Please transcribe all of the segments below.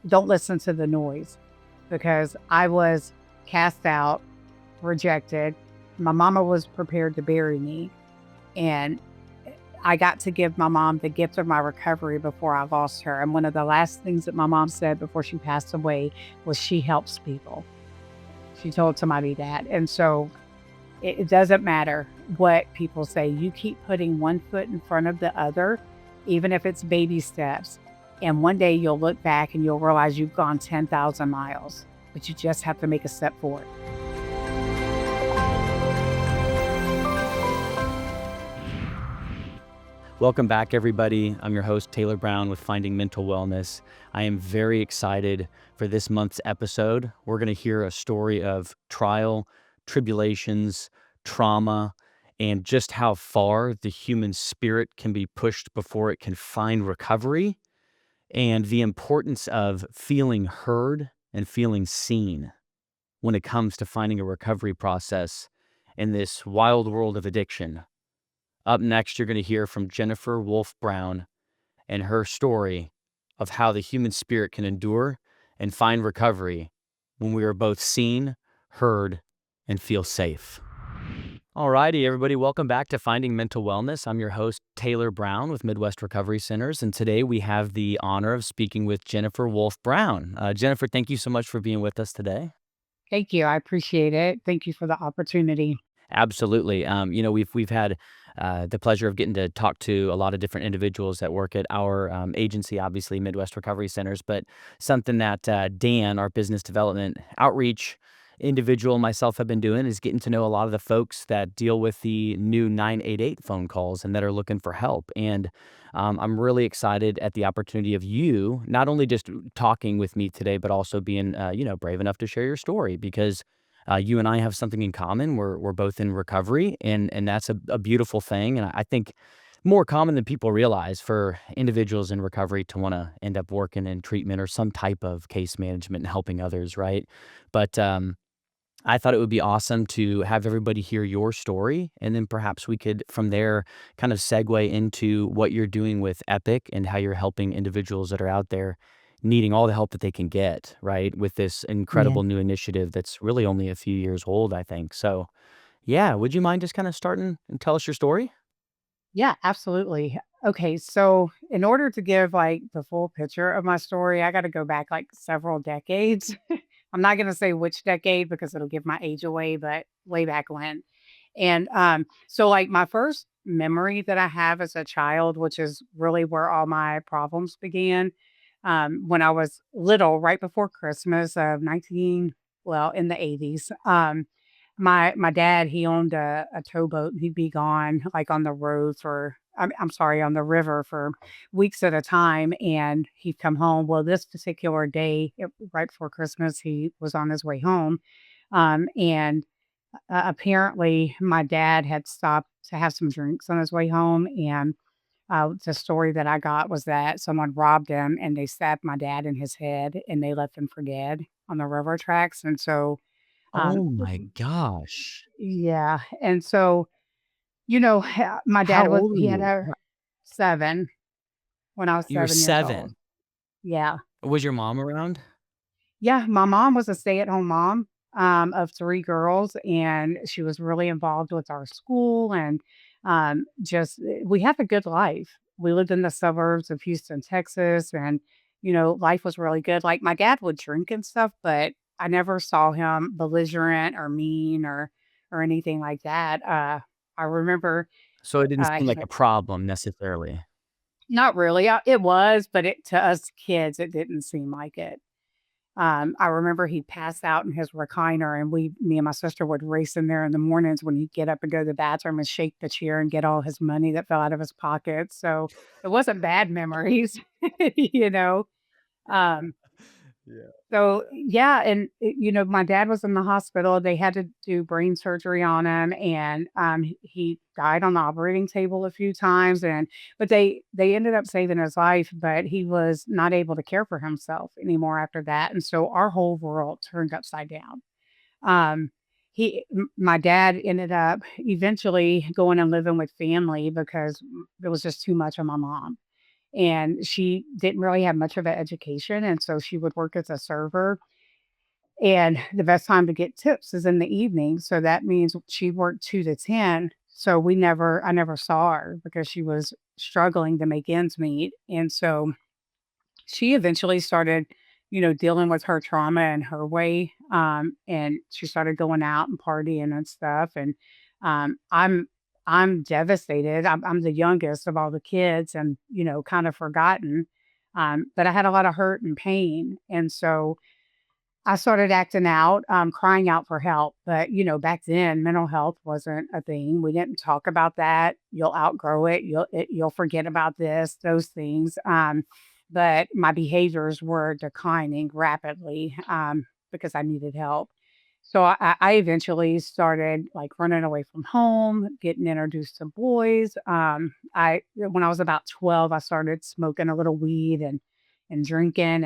don't listen to the noise because I was cast out, rejected. My mama was prepared to bury me. And I got to give my mom the gift of my recovery before I lost her. And one of the last things that my mom said before she passed away was she helps people. She told somebody that. And so it doesn't matter what people say. You keep putting one foot in front of the other, even if it's baby steps. And one day you'll look back and you'll realize you've gone 10,000 miles, but you just have to make a step forward. Welcome back, everybody. I'm your host, Taylor Brown with Finding Mental Wellness. I am very excited for this month's episode. We're going to hear a story of trial, tribulations, trauma, and just how far the human spirit can be pushed before it can find recovery, and the importance of feeling heard and feeling seen when it comes to finding a recovery process in this wild world of addiction. Up next, you're going to hear from Jennifer Wolfe-Brown and her story of how the human spirit can endure and find recovery when we are both seen, heard, and feel safe. All righty, everybody, welcome back to Finding Mental Wellness. I'm your host, Taylor Brown with Midwest Recovery Centers, and today we have the honor of speaking with Jennifer Wolfe-Brown. Jennifer, thank you so much for being with us today. Thank you. I appreciate it. Thank you for the opportunity. Absolutely. We've had the pleasure of getting to talk to a lot of different individuals that work at our agency, obviously Midwest Recovery Centers, but something that Dan, our business development outreach individual, and myself have been doing is getting to know a lot of the folks that deal with the new 988 phone calls and that are looking for help. And I'm really excited at the opportunity of you not only just talking with me today, but also being, brave enough to share your story because you and I have something in common. We're both in recovery, and that's a beautiful thing. And I think more common than people realize for individuals in recovery to want to end up working in treatment or some type of case management and helping others, right? But I thought it would be awesome to have everybody hear your story, and then perhaps we could, from there, kind of segue into what you're doing with Epic and how you're helping individuals that are out there needing all the help that they can get, right? With this Yeah. incredible new initiative that's really only a few years old, I think. So, yeah, would you mind just kind of starting and tell us your story? Yeah, absolutely. Okay, so in order to give like the full picture of my story, I got to go back like several decades. I'm not going to say which decade because it'll give my age away, but way back when. And so like my first memory that I have as a child, which is really where all my problems began, when I was little, right before Christmas of 19, well, in the 80s. My dad, he owned a towboat, and he'd be gone, like, on the road for I'm sorry, on the river for weeks at a time, and he'd come home. Well, this particular day, right before Christmas, he was on his way home, and, apparently, my dad had stopped to have some drinks on his way home, and, the story that I got was that someone robbed him, and they stabbed my dad in his head, and they left him for dead on the railroad tracks, and so, um Oh my gosh. yeah, and so, my How dad was old were he had you? a 7 when I was You were 7 years old. 7. Yeah. Was your mom around? Yeah, my mom was a stay-at-home mom, of 3 girls, and she was really involved with our school and, we had a good life. We lived in the suburbs of Houston, Texas, and, life was really good. Like, my dad would drink and stuff, but I never saw him belligerent or mean or anything like that. I remember, So it didn't seem he like a problem necessarily. not really, it was, but it to us kids, it didn't seem like it. I remember he passed out in his recliner, and me and my sister would race in there in the mornings when he'd get up and go to the bathroom and shake the chair and get all his money that fell out of his pocket, so it wasn't bad memories, you know? Um, Yeah. so, yeah, and, my dad was in the hospital, they had to do brain surgery on him, and, he died on the operating table a few times, but they ended up saving his life, but he was not able to care for himself anymore after that, and so our whole world turned upside down. Um, my dad ended up eventually going and living with family because it was just too much on my mom. and she didn't really have much of an education, and so she would work as a server, and the best time to get tips is in the evening, so that means she worked 2 to 10, so I never saw her because she was struggling to make ends meet, and so she eventually started, dealing with her trauma in her way, and she started going out and partying and stuff, and, I'm devastated. I'm the youngest of all the kids and, kind of forgotten, but I had a lot of hurt and pain, and so I started acting out, crying out for help, but, back then, mental health wasn't a thing. We didn't talk about that. You'll outgrow it. You'll forget about this, those things. But my behaviors were declining rapidly, because I needed help. So I eventually started like running away from home, getting introduced to boys. When I was about 12, I started smoking a little weed and drinking,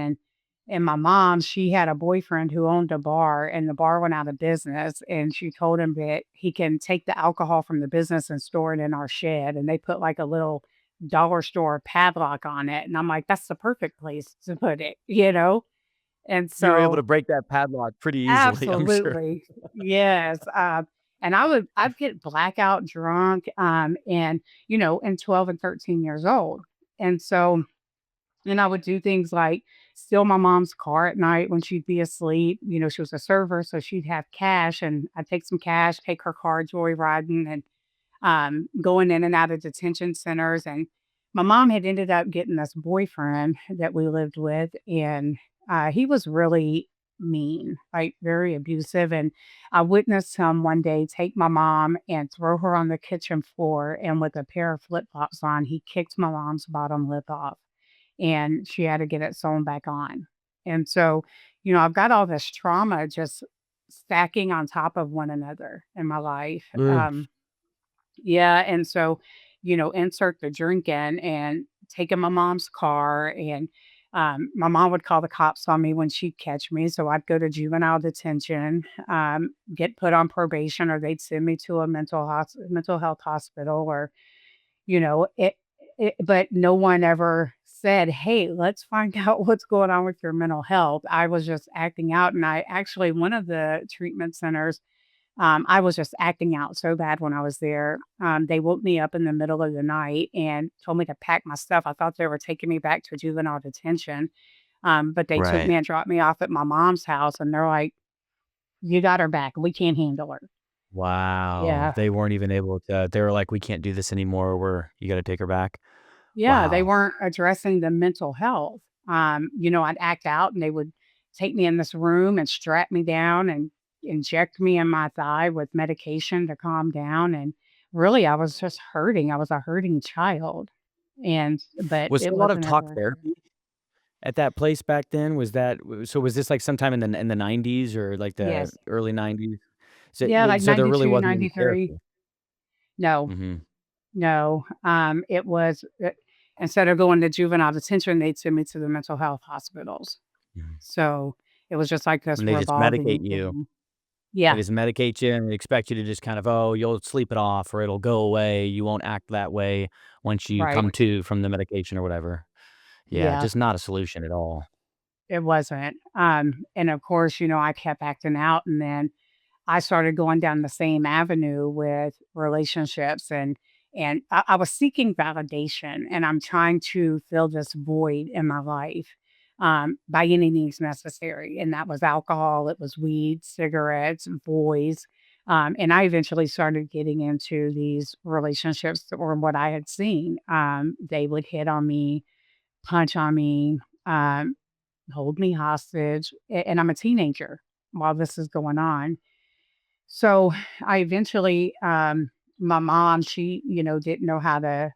and my mom, she had a boyfriend who owned a bar, and the bar went out of business, and she told him that he can take the alcohol from the business and store it in our shed, and they put, like, a little dollar store padlock on it, and I'm like, "That's the perfect place to put it," you know? And You were able to so break that padlock pretty easily, I'm sure. absolutely. Yes, and I'd get blackout drunk, and 12 and 13 years old, and so and I would do things like steal my mom's car at night when she'd be asleep. She was a server, so she'd have cash, and I'd take some cash, take her car joyriding, and going in and out of detention centers. And my mom had ended up getting this boyfriend that we lived with, and he was really mean, like very abusive. And I witnessed him one day take my mom and throw her on the kitchen floor. And with a pair of flip flops on, he kicked my mom's bottom lip off and she had to get it sewn back on. And so, I've got all this trauma just stacking on top of one another in my life. Ugh. Yeah, and so, insert the drinking and taking my mom's car, and my mom would call the cops on me when she'd catch me, so I'd go to juvenile detention, get put on probation, or they'd send me to a mental health hospital, or but no one ever said, "Hey, let's find out what's going on with your mental health." I was just acting out, and I actually one of the treatment centers, I was just acting out so bad when I was there. They woke me up in the middle of the night and told me to pack my stuff. I thought they were taking me back to juvenile detention, but they took Right. me and dropped me off at my mom's house, and they're like, "You got her back. We can't handle her." Wow. Yeah. They weren't even able to they were like, "We can't do this anymore. You gotta take her back." Yeah, they Wow. weren't addressing the mental health. I'd act out and they would take me in this room and strap me down and inject me in my thigh with medication to calm down. And really, I was just hurting. I was a hurting child. But Was it there a lot of wasn't talk ever addressed. therapy at that place back then? Was this, like, sometime in the '90s or, like, the Yes. early '90s? Yeah, like So there really 92, wasn't any 93. therapy? No, Mhm. no. It was, instead of going to juvenile detention, they'd send me to the mental health hospitals. Mhm. So it was just like this And they just medicate revolving you. thing. They Yeah. just medicate you and expect you to just kind of, "Oh, you'll sleep it off or it'll go away. You won't act that way once you Right. come to from the medication," or whatever. Yeah, Yeah, just not a solution at all. it wasn't. And of course, I kept acting out, and then I started going down the same avenue with relationships, and I was seeking validation, and I'm trying to fill this void in my life, by any means necessary. And that was alcohol, it was weed, cigarettes, boys. And I eventually started getting into these relationships that were what I had seen. They would hit on me, punch on me, um, hold me hostage, and I'm a teenager while this is going on. So I eventually, my mom, she, didn't know how to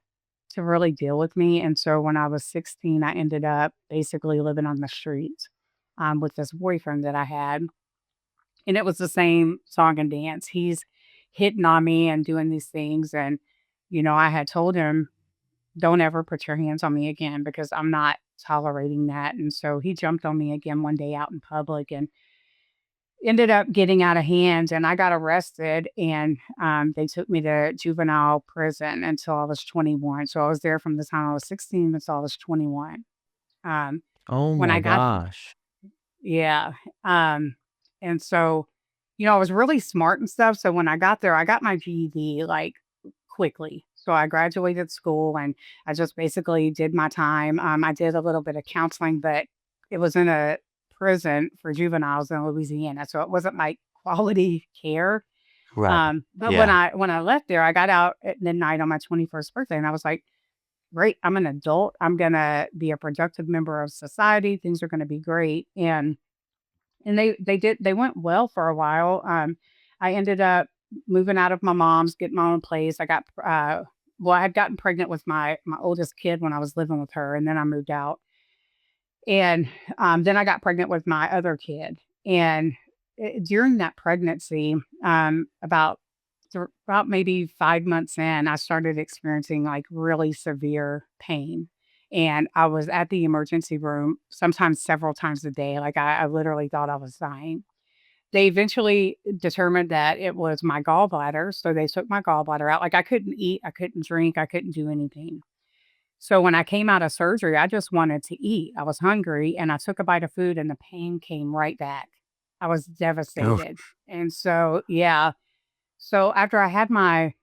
really deal with me. And so when I was 16, I ended up basically living on the streets, with this boyfriend that I had. And it was the same song and dance. He's hitting on me and doing these things. And, I had told him, don't ever put your hands on me again because I'm not tolerating that. And so he jumped on me again one day out in public, and ended up getting out of hand and I got arrested and, they took me to juvenile prison until I was 21. So I was there from the time I was 16 until I was 21. Um, Oh when my I got gosh. Yeah, um, and so, I was really smart and stuff, so when I got there, I got my GED, like, quickly. So I graduated school and I just basically did my time. I did a little bit of counseling, but it was in a prison for juveniles in Louisiana, so it wasn't like quality care. Right. But when Yeah. I left there, I got out at midnight on my 21st birthday, and I was like, "Great, I'm an adult. I'm gonna be a productive member of society. Things are gonna be great." And they went well for a while. I ended up moving out of my mom's, getting my own place. I had gotten pregnant with my oldest kid when I was living with her, and then I moved out. And, then I got pregnant with my other kid, and, during that pregnancy, about maybe 5 months in, I started experiencing, like, really severe pain, and I was at the emergency room sometimes several times a day, like, I literally thought I was dying. They eventually determined that it was my gallbladder, so they took my gallbladder out, like, I couldn't eat, I couldn't drink, I couldn't do anything. So when I came out of surgery, I just wanted to eat. I was hungry and I took a bite of food and the pain came right back. I was Oh. devastated. And so, yeah. So after I had my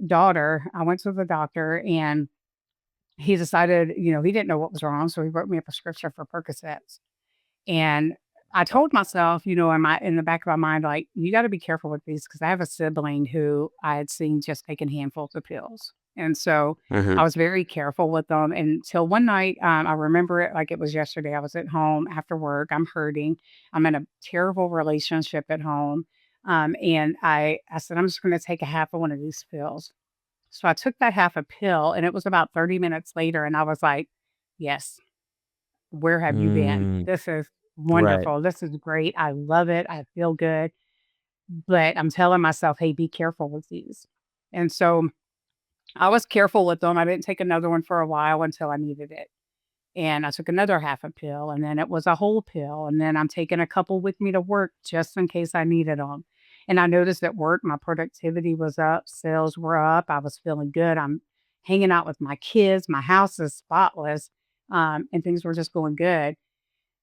daughter, I went to the doctor and he decided, he didn't know what was wrong. So he wrote me a prescription for Percocets. And I told myself, in the back of my mind, like, you got to be careful with these because I have a sibling who I had seen just taking handfuls of pills. And so I Mhm. was very careful with them until one night, I remember it like it was yesterday. I was at home after work. I'm hurting. I'm in a terrible relationship at home. And I said, I'm just going to take a half of one of these pills. So I took that half a pill and it was about 30 minutes later. And I was like, yes, where have you been? Mm. This is Right. wonderful. This is great. I love it. I feel good. But I'm telling myself, hey, be careful with these. And so I was careful with them. I didn't take another one for a while until I needed it. And I took another half a pill, and then it was a whole pill. And then I'm taking a couple with me to work just in case I needed them. And I noticed at work, my productivity was up, sales were up. I was feeling good. I'm hanging out with my kids. My house is spotless. And things were just going good.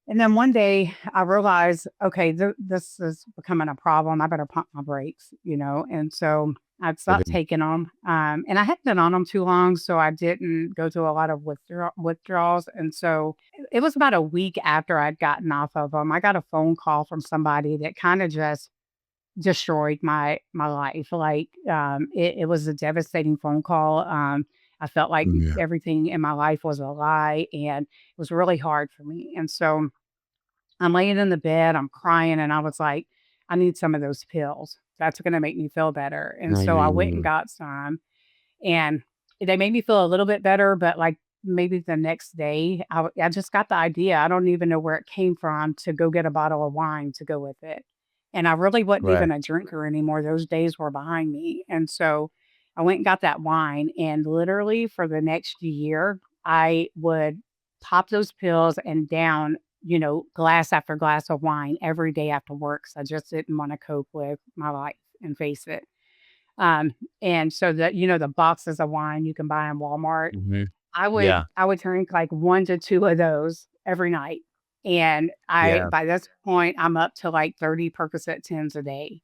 And then one day I realized, okay, this is becoming a problem. I better pump my brakes, And so I stopped Mhm. taking them. And I hadn't been on them too long, so I didn't go through a lot of withdrawals. And so it was about a week after I'd gotten off of them. I got a phone call from somebody that kind of just destroyed my life. Like it was a devastating phone call. I felt like Yeah. everything in my life was a lie, and it was really hard for me. And so I'm laying in the bed, I'm crying, and I was like, "I need some of those pills. That's gonna make me feel better." And so I went and Mm. got some, and they made me feel a little bit better, but, like, maybe the next day, I just got the idea, I don't even know where it came from, to go get a bottle of wine to go with it. And I really wasn't Right. even a drinker anymore, those days were behind me, and so I went and got that wine, and literally for the next year, I would pop those pills and down, glass after glass of wine every day after work 'cause I just didn't wanna cope with my life and face it. Um, and so the boxes of wine you can buy in Walmart, Mhm. I would Yeah. I would drink like 1 to 2 of those every night. And I Yeah. by this point, I'm up to like 30 Percocet 10s a day.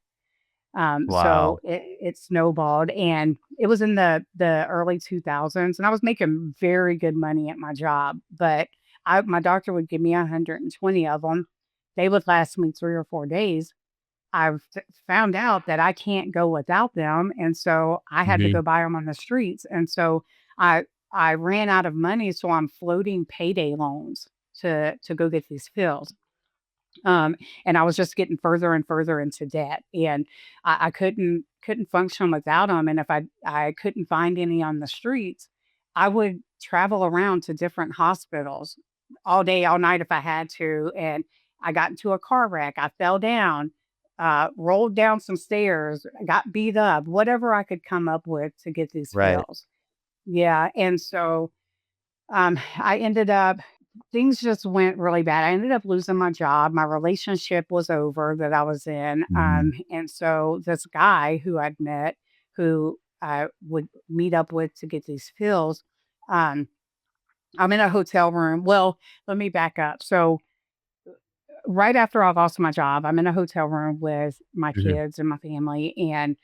So Wow. it snowballed and it was in the early 2000s and I was making very good money at my job, but my doctor would give me 120 of them. They would last me 3 or 4 days. I've found out that I can't go without them, and so I had to Mhm. go buy them on the streets, and so I I ran out of money, so I'm floating payday loans to go get these pills. Um, and I was just getting further and further into debt, and I couldn't function without them. And if I couldn't find any on the streets, I would travel around to different hospitals all day, all night if I had to. And I got into a car wreck. I fell down, rolled down some stairs, got beat up, whatever I could come up with to get these Right. pills. Yeah, and so I ended up things just went really bad. I ended up losing my job. My relationship was over that I was in. Mhm. And so this guy who I'd met, who I would meet up with to get these pills, um, I'm in a hotel room. Well, let me back up. So right after I lost my job, I'm in a hotel room with my Mhm. kids and my family, and,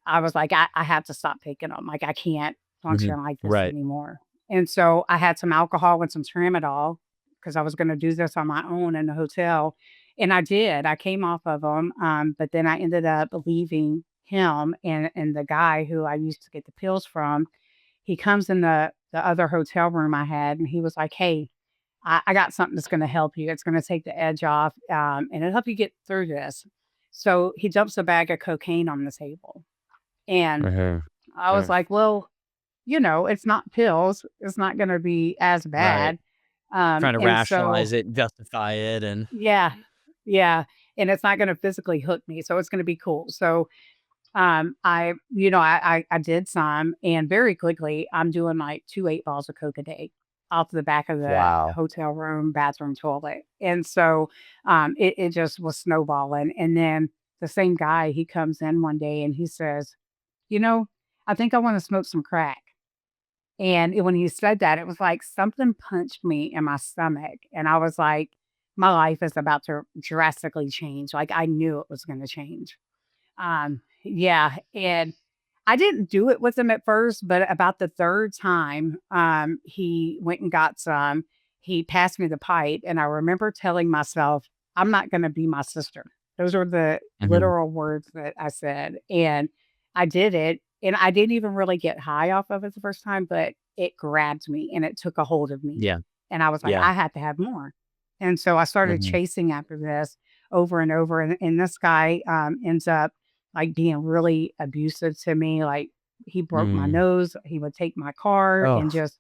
I was like, I have to stop taking them. Like, I can't Mhm. function like this Right. anymore." And so I had some alcohol and some tramadol because I was gonna do this on my own in the hotel, and I did. I came off of them, but then I ended up leaving him and the guy who I used to get the pills from. He comes in the other hotel room I had, and he was like, "Hey, I got something that's gonna help you. It's gonna take the edge off, and it'll help you get through this." So he dumps a bag of cocaine on the table, and Mhm. I was Mm. like, "Well, it's not pills. It's not gonna be as Right. bad." Trying to And so rationalize it, justify it, and yeah, yeah, and it's not gonna physically hook me, so it's gonna be cool. So I did some, and very quickly, I'm doing like 2 8 balls of coke a day off the back of the wow. hotel room bathroom toilet, and so, it just was snowballing, and then the same guy, he comes in one day and he says, "You know, I think I wanna smoke some crack." And when he said that, it was like something punched me in my stomach, and I was like, "My life is about to drastically change." Like, I knew it was gonna change. Yeah, and I didn't do it with him at first, but about the 3rd time, he went and got some. He passed me the pipe, and I remember telling myself, "I'm not gonna be my sister." Those are the Mhm. literal words that I said, and I did it, and I didn't even really get high off of it the first time, but it grabbed me, and it took a hold of me, Yeah. and I was like, Yeah. "I had to have more." And so I started Mhm. chasing after this over and over, and this guy, ends up like, being really abusive to me, like, he broke my Mm. nose, he would take my car, Oh, and just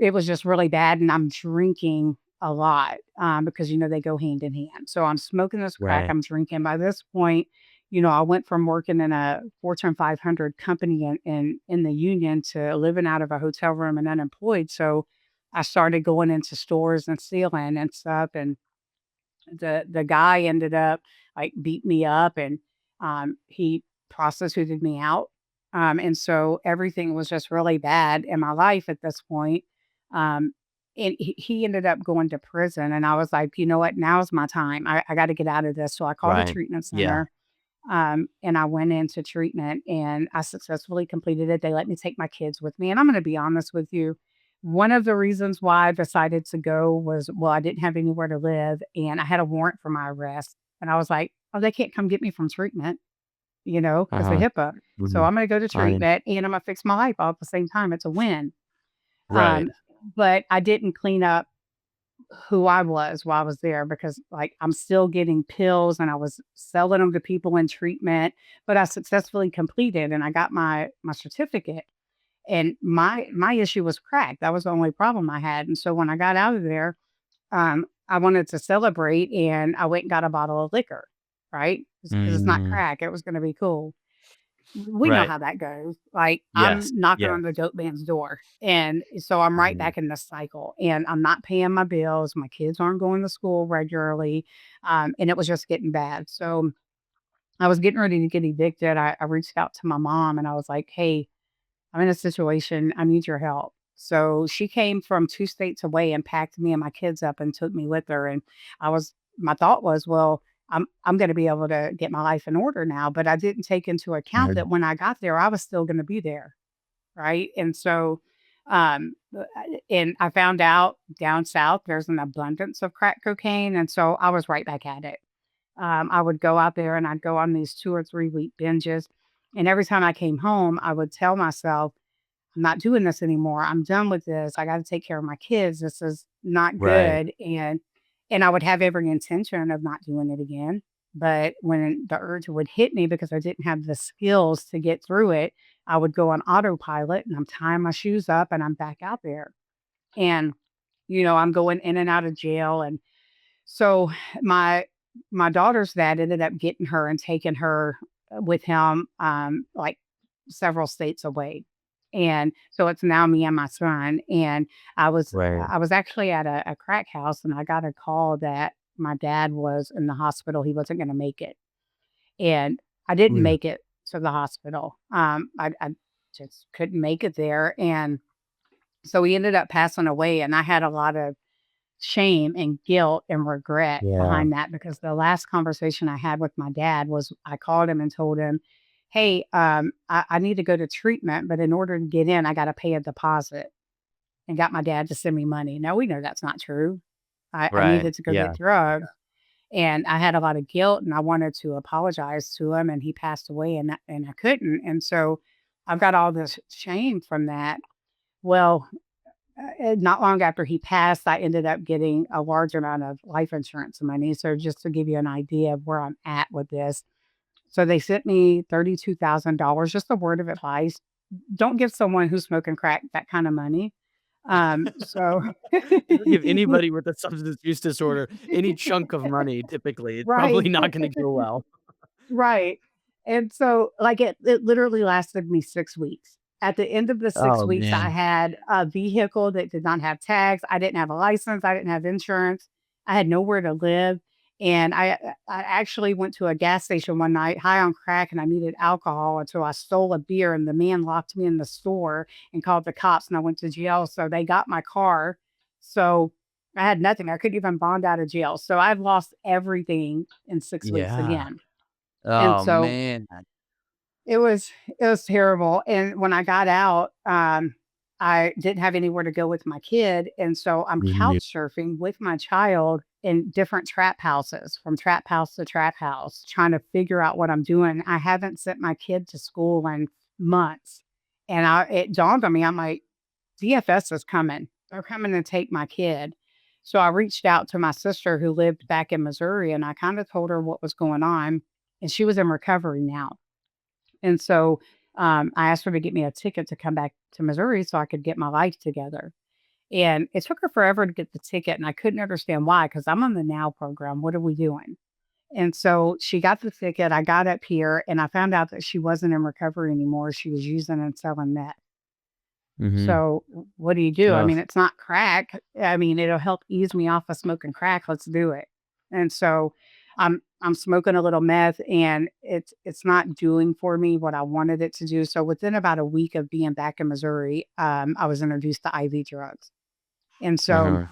it was just really bad, and I'm drinking a lot, because, they go hand in hand. So I'm smoking this crack, right. I'm drinking. By this point, I went from working in a Fortune 500 company in the union to living out of a hotel room and unemployed, so I started going into stores and stealing and stuff, and the guy ended up, like, beat me up, and, he prostituted me out, and so everything was just really bad in my life at this point, um, and he ended up going to prison, and I was like, "You know what? Now's my time. I gotta get out of this." So I called a Right. treatment Yeah. center, and I went into treatment, and I successfully completed it. They let me take my kids with me, and I'm gonna be honest with you, one of the reasons why I decided to go was, well, I didn't have anywhere to live, and I had a warrant for my arrest, and I was like, "Oh, they can't come get me from treatment, because of Uh-huh. HIPAA. So Mhm. I'm gonna go to I treatment, and I'm gonna fix my life all at the same time. It's a win." right. Um, but I didn't clean up who I was while I was there because, like, I'm still getting pills and I was selling them to people in treatment, but I successfully completed and I got my certificate. And my issue was crack. That was the only problem I had. And so when I got out of there, I wanted to celebrate and I went and got a bottle of liquor, right? Because it's not Mm. crack. It was going to be cool. We know Right. how that goes. Like, Yes. I'm knocking Yeah. on the dope man's door, and so I'm right Mhm. back in this cycle, and I'm not paying my bills, my kids aren't going to school regularly, and it was just getting bad. So, I was getting ready to get evicted. I reached out to my mom, and I was like, "Hey, I'm in a situation, I need your help." So she came from 2 states away and packed me and my kids up and took me with her, and my thought was, "Well, I'm gonna be able to get my life in order now," but I didn't take into account Mhm. that when I got there, I was still gonna be there, right? And so, and I found out down south, there's an abundance of crack cocaine, and so I was right back at it. I would go out there and I'd go on these 2 or 3-week binges, and every time I came home, I would tell myself, "I'm not doing this anymore. I'm done with this. I gotta take care of my kids. This is not Right. good." And I would have every intention of not doing it again. But when the urge would hit me because I didn't have the skills to get through it, I would go on autopilot and I'm tying my shoes up and I'm back out there. And, I'm going in and out of jail. And so my my daughter's dad ended up getting her and taking her with him, like several states away. And so it's now me and my son. And I was Right. I was actually at a crack house, and I got a call that my dad was in the hospital. He wasn't going to make it, and I didn't Yeah. make it to the hospital. I just couldn't make it there, and so he ended up passing away. And I had a lot of shame and guilt and regret Yeah. behind that, because the last conversation I had with my dad was, I called him and told him, "Hey, I need to go to treatment, but in order to get in, I got to pay a deposit," and got my dad to send me money. Now we know that's not true. I Right. needed to go get Yeah. drugs, and I had a lot of guilt, and I wanted to apologize to him, and he passed away, and I couldn't. And so I've got all this shame from that. Well, not long after he passed, I ended up getting a large amount of life insurance money. So just to give you an idea of where I'm at with this. So they sent me $32,000. Just a word of advice: don't give someone who's smoking crack that kind of money. So Don't give anybody with a substance use disorder any chunk of money, typically. It's right. probably not gonna go well. Right. And so, like, it literally lasted me 6 weeks. At the end of the 6 Oh, weeks, I man. had a vehicle that did not have tags. I didn't have a license. I didn't have insurance. I had nowhere to live. And I actually went to a gas station one night high on crack, and I needed alcohol. And so I stole a beer, and the man locked me in the store and called the cops, and I went to jail. So they got my car. So I had nothing. I couldn't even bond out of jail. So I've lost everything in 6 weeks Yeah. again. And Oh, so man. it was terrible. And when I got out, I didn't have anywhere to go with my kid, and so I'm Mhm. couch surfing with my child in different trap houses, from trap house to trap house, trying to figure out what I'm doing. I haven't sent my kid to school in months, and it dawned on me, I'm like, DFS is coming. They're coming to take my kid. So I reached out to my sister who lived back in Missouri, and I kind of told her what was going on, and she was in recovery now. And so, I asked her to get me a ticket to come back to Missouri so I could get my life together. And it took her forever to get the ticket, and I couldn't understand why, because I'm on the NOW program. What are we doing? And so she got the ticket. I got up here, and I found out that she wasn't in recovery anymore. She was using and selling meth. Mhm. So what do you do? I Ugh. mean, it's not crack. I mean, it'll help ease me off of smoking crack. Let's do it. And so I'm smoking a little meth, and it's not doing for me what I wanted it to do. So within about a week of being back in Missouri, I was introduced to IV drugs. And so Uh-huh.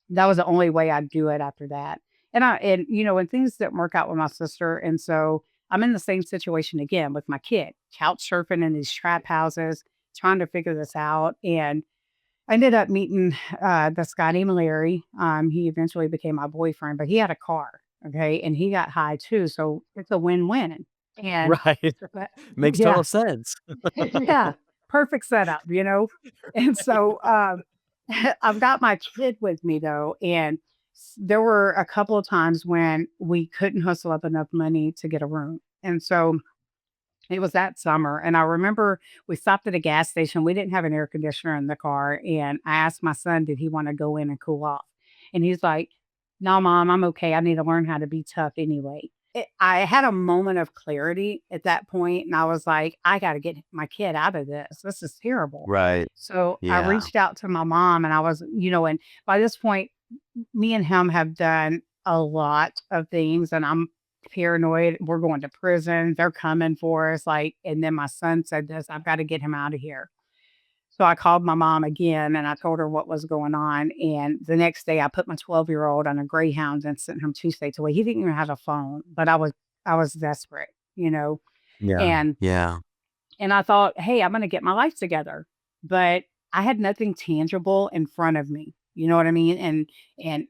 that was the only way I'd do it after that. And things didn't work out with my sister. And so I'm in the same situation again with my kid, couch surfing in these trap houses, trying to figure this out. And I ended up meeting this guy named Larry. He eventually became my boyfriend, but he had a car. Okay. And he got high too. So it's a win win. And Right. but, Makes yeah, total sense. yeah, perfect setup. And so, I've got my kid with me though, and there were a couple of times when we couldn't hustle up enough money to get a room. And so it was that summer, and I remember we stopped at a gas station. We didn't have an air conditioner in the car, and I asked my son, did he want to go in and cool off? And he's like, "No, mom, I'm okay. I need to learn how to be tough anyway." I had a moment of clarity at that point, and I was like, I got to get my kid out of this. This is terrible. Right. So I Yeah. reached out to my mom, and and by this point, me and him have done a lot of things, and I'm paranoid. We're going to prison. They're coming for us. And then my son said this, I've got to get him out of here. So I called my mom again, and I told her what was going on. And the next day I put my 12-year-old on a Greyhound and sent him 2 states away. He didn't even have a phone, but I was desperate. Yeah. And Yeah. and I thought, "Hey, I'm gonna get my life together." But I had nothing tangible in front of me. You know what I mean? And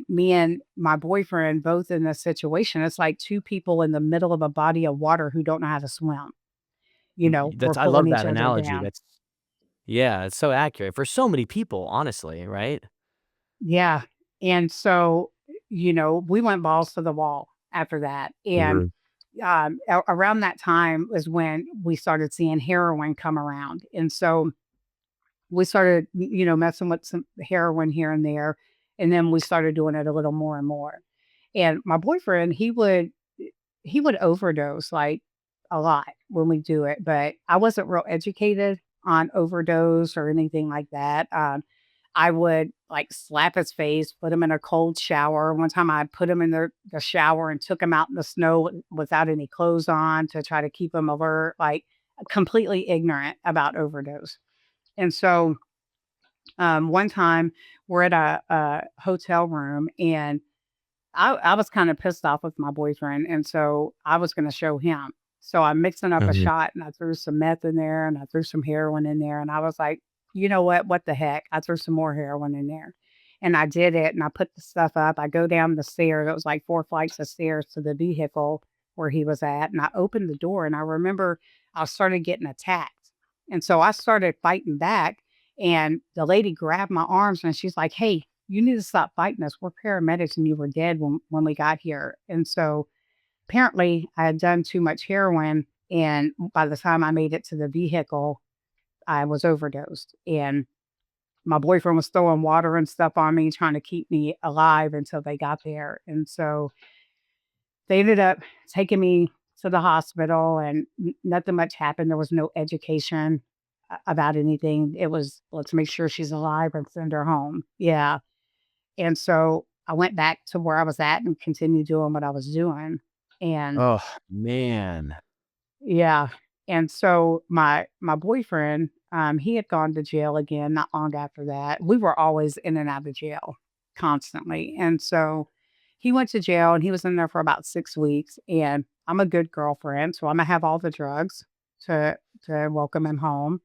me and my boyfriend both in this situation, it's like 2 people in the middle of a body of water who don't know how to swim. We're That's I pulling love each that other analogy. down. That's yeah, it's so accurate for so many people, honestly, right? Yeah. And so, we went balls to the wall after that. And Mhm. around that time was when we started seeing heroin come around. And so we started, messing with some heroin here and there, and then we started doing it a little more and more. And my boyfriend, he would overdose, like, a lot when we do it, but I wasn't real educated on Overdose or anything like that. I would, like, slap his face, put him in a cold shower. One time I put him in the shower and took him out in the snow without any clothes on to try to keep him alert, like, completely ignorant about Overdose. And so, one time we're at a hotel room, and I was kinda pissed off with my boyfriend, and so I was gonna show him. So I'm mixing up a Mhm. shot, and I threw some meth in there, and I threw some heroin in there, and I was like, "You know what? What the heck?" I threw some more heroin in there, and I did it, and I put the stuff up. I go down the stairs. It was like 4 flights of stairs to the vehicle where he was at, and I opened the door, and I remember I started getting attacked, and so I started fighting back, and the lady grabbed my arms, and she's like, "Hey, you need to stop fighting us. We're paramedics and you were dead when we got here." And so apparently I had done too much heroin. And by the time I made it to the vehicle, I was overdosed. And my boyfriend was throwing water and stuff on me, trying to keep me alive until they got there. And so they ended up taking me to the hospital, and nothing much happened. There was no education about anything. It was, let's make sure she's alive and send her home. Yeah. And so I went back to where I was at and continued doing what I was doing. And Oh, man. yeah, and so my boyfriend, he had gone to jail again not long after that. We were always in and out of jail constantly. And so he went to jail and he was in there for about 6 weeks, and I'm a good girlfriend, so Imma have all the drugs to welcome him home.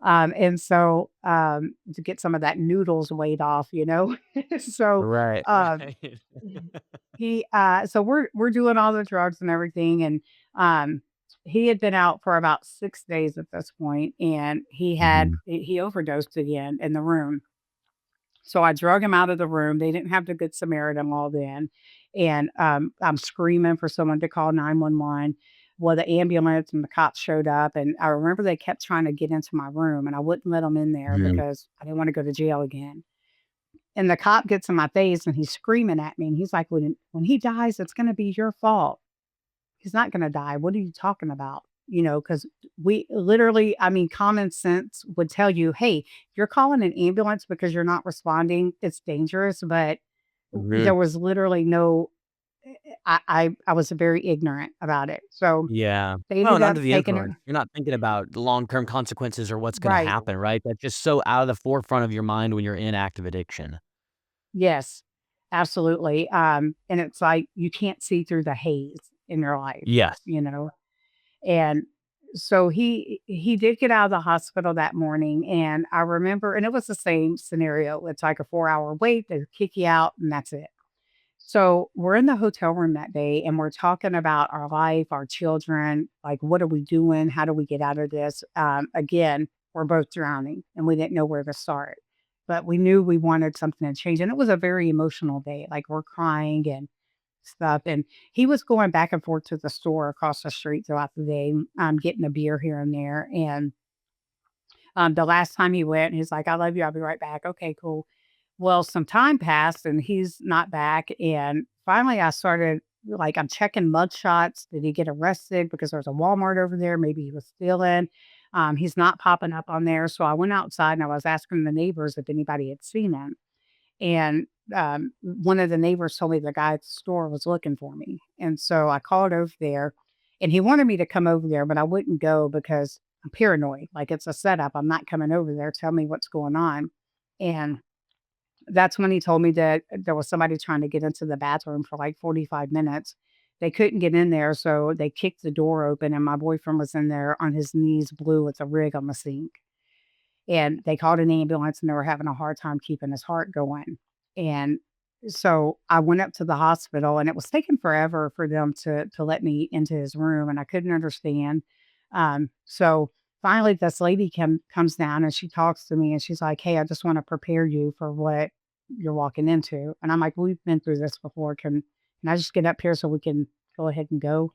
And so, to get some of that noodles weight off, you know? So, Right, um, right. so we're doing all the drugs and everything, and, um, he had been out for about 6 days at this point, and Mhm. he overdosed again in the room. So I drug him out of the room. They didn't have the Good Samaritan law then, and, I'm screaming for someone to call 911. Well, the ambulance and the cops showed up, and I remember they kept trying to get into my room, and I wouldn't let them in there Mhm. because I didn't wanna go to jail again. And the cop gets in my face, and he's screaming at me, and he's like, "When he dies, it's gonna be your fault. He's not gonna die. What are you talking about?" You know, because we literally, I mean, common sense would tell you, "Hey, you're calling an ambulance because you're not responding, it's dangerous," but there Mhm. was literally no I was very ignorant about it. So, Yeah. they Well, ended and up under the taking it. influence, you're not thinking about the long-term consequences or what's gonna Right. happen, right? That's just so out of the forefront of your mind when you're in active addiction. Yes, absolutely. And it's like you can't see through the haze in your life, Yes. you know? And so he did get out of the hospital that morning, and I remember, and it was the same scenario. It's like a 4-hour wait, they kick you out, and that's it. So we're in the hotel room that day and we're talking about our life, our children, like, what are we doing? How do we get out of this? Again, we're both drowning and we didn't know where to start, but we knew we wanted something to change. And it was a very emotional day. Like, we're crying and stuff. And he was going back and forth to the store across the street throughout the day, getting a beer here and there. And the last time he went, he's like, "I love you. I'll be right back." Okay, cool. Well, some time passed and he's not back. And finally, I started, like, I'm checking mug shots. Did he get arrested? Because there's a Walmart over there. Maybe he was stealing. He's not popping up on there. So I went outside and I was asking the neighbors if anybody had seen him. And one of the neighbors told me the guy at the store was looking for me. And so I called over there, and he wanted me to come over there, but I wouldn't go because I'm paranoid. Like, it's a setup. I'm not coming over there. Tell me what's going on. And that's when he told me that there was somebody trying to get into the bathroom for like 45 minutes. They couldn't get in there, so they kicked the door open, and my boyfriend was in there on his knees, blue, with a rig on the sink. And they called an ambulance, and they were having a hard time keeping his heart going. And so I went up to the hospital, and it was taking forever for them to let me into his room, and I couldn't understand. So finally, this lady comes down, and she talks to me, and she's like, "Hey, I just want to prepare you for what you're walking into." And I'm like, "We've been through this before. Can I just get up here so we can go ahead and go?"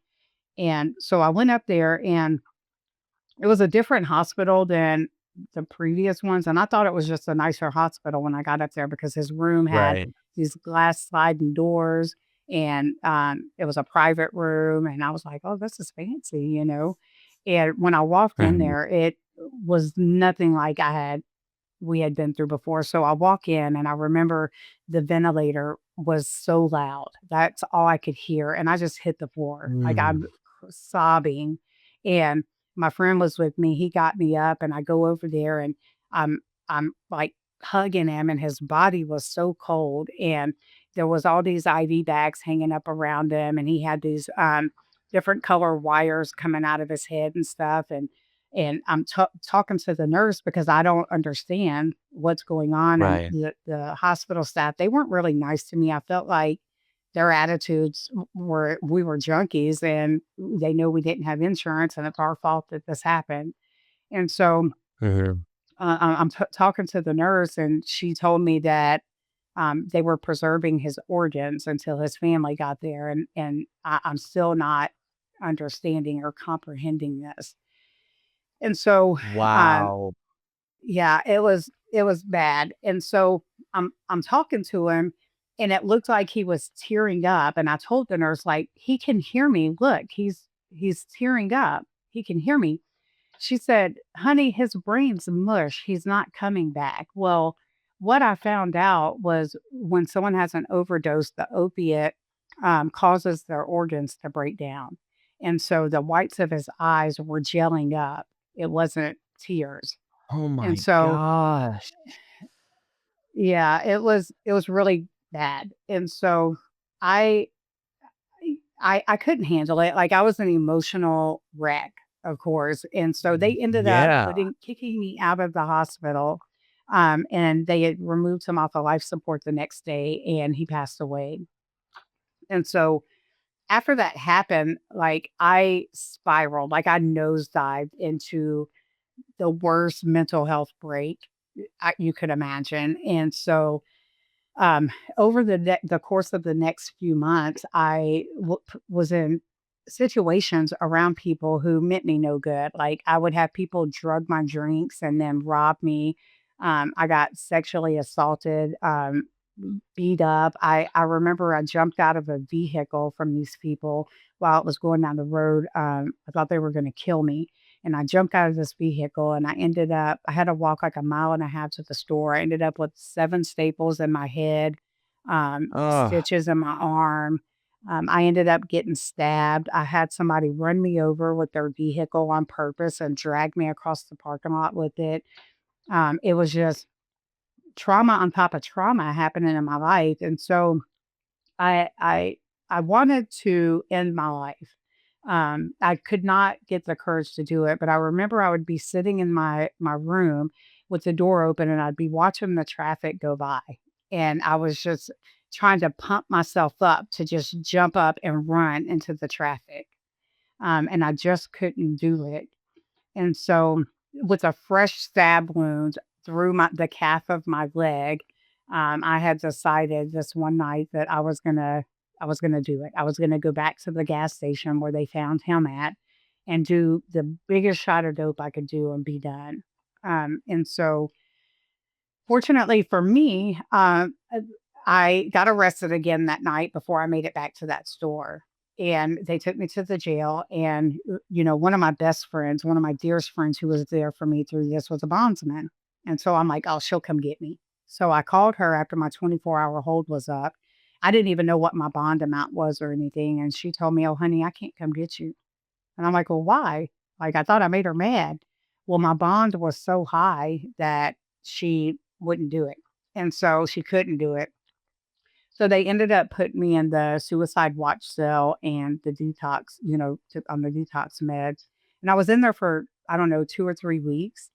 And so I went up there, and it was a different hospital than the previous ones, and I thought it was just a nicer hospital when I got up there because his room had Right. these glass sliding doors, and, it was a private room, and I was like, "Oh, this is fancy," you know? And when I walked in Mhm. there, was nothing like we had been through before. So I walk in and I remember the ventilator was so loud. That's all I could hear. And I just hit the floor. Like I'm Mm. sobbing. And my friend was with me. He got me up and I go over there and I'm I'm like hugging him and his body was so cold. And there was all these IV bags hanging up around him and he had these different color wires coming out of his head and stuff. And I'm talking to the nurse because I don't understand what's going on, and Right. the hospital staff, they weren't really nice to me. I felt like their attitudes were we were junkies, and they know we didn't have insurance, and it's our fault that this happened. And so, Mhm. I'm talking to the nurse, and she told me that, they were preserving his organs until his family got there, and I'm still not understanding or comprehending this. And so, um Wow. yeah, it was bad, and so I'm talking to him, and it looked like he was tearing up, and I told the nurse, like, "He can hear me, look, he's tearing up, he can hear me." She said, "Honey, his brain's mush, he's not coming back." Well, what I found out was when someone has an overdose, the opiate, causes their organs to break down, and so the whites of his eyes were gelling up, it wasn't tears. Oh And my so, gosh. yeah, it was really bad. And so I I couldn't handle it. Like I was an emotional wreck, of course. And so they ended up Yeah. kicking me out of the hospital. And they had removed him off of life support the next day and he passed away. And so after that happened, like I spiraled, like I nosedived into the worst mental health break you could imagine. And so Um, over the course of the next few months, was in situations around people who meant me no good. Like, I would have people drug my drinks and then rob me. I got sexually assaulted, beat up. I remember I jumped out of a vehicle from these people while it was going down the road. I thought they were gonna kill me, and I jumped out of this vehicle, and I had to walk like a mile and a half to the store. I ended up with 7 staples in my head, Oh. stitches in my arm. I ended up getting stabbed. I had somebody run me over with their vehicle on purpose and drag me across the parking lot with it. It was just trauma on top of trauma happening in my life, and so I I I wanted to end my life. I could not get the courage to do it, but I remember I would be sitting in my room with the door open, and I'd be watching the traffic go by, and I was just trying to pump myself up to just jump up and run into the traffic, and I just couldn't do it. And so, with a fresh stab wound through the calf of my leg, I had decided this one night that I was gonna do it. I was gonna go back to the gas station where they found him at and do the biggest shot of dope I could do and be done. And so fortunately for me, I got arrested again that night before I made it back to that store. And they took me to the jail. And, one of my best friends, one of my dearest friends who was there for me through this was a bondsman. And so I'm like, oh, she'll come get me. So I called her after my 24-hour hold was up. I didn't even know what my bond amount was or anything. And she told me, oh, honey, I can't come get you. And I'm like, "Well, why?" Like, I thought I made her mad. Well, my bond was so high that she wouldn't do it, and so she couldn't do it. So they ended up putting me in the suicide watch cell and the detox, on the detox meds, and I was in there for, I don't know, 2 or 3 weeks,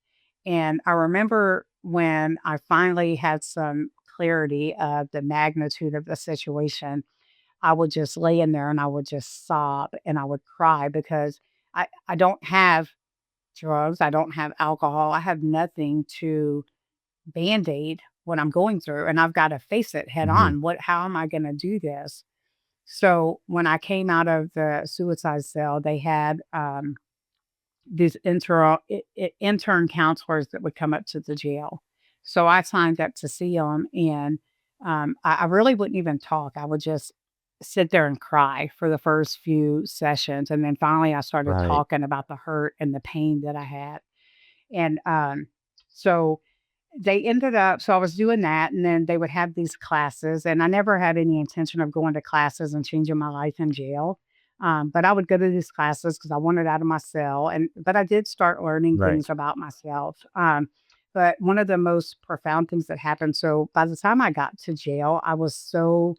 and I remember when I finally had some clarity of the magnitude of the situation, I would just lay in there and I would just sob and I would cry because I don't have drugs, I don't have alcohol, I have nothing to band-aid what I'm going through, and I've gotta face it head Mhm. on. How am I gonna do this? So, when I came out of the suicide cell, they had, these intern counselors that would come up to the jail. So I signed up to see them, and, I really wouldn't even talk. I would just sit there and cry for the first few sessions, and then finally I started Right. talking about the hurt and the pain that I had. And so they ended up so I was doing that, and then they would have these classes, and I never had any intention of going to classes and changing my life in jail. But I would go to these classes because I wanted out of my cell, and but I did start learning Right. things about myself. But one of the most profound things that happened, so by the time I got to jail, I was so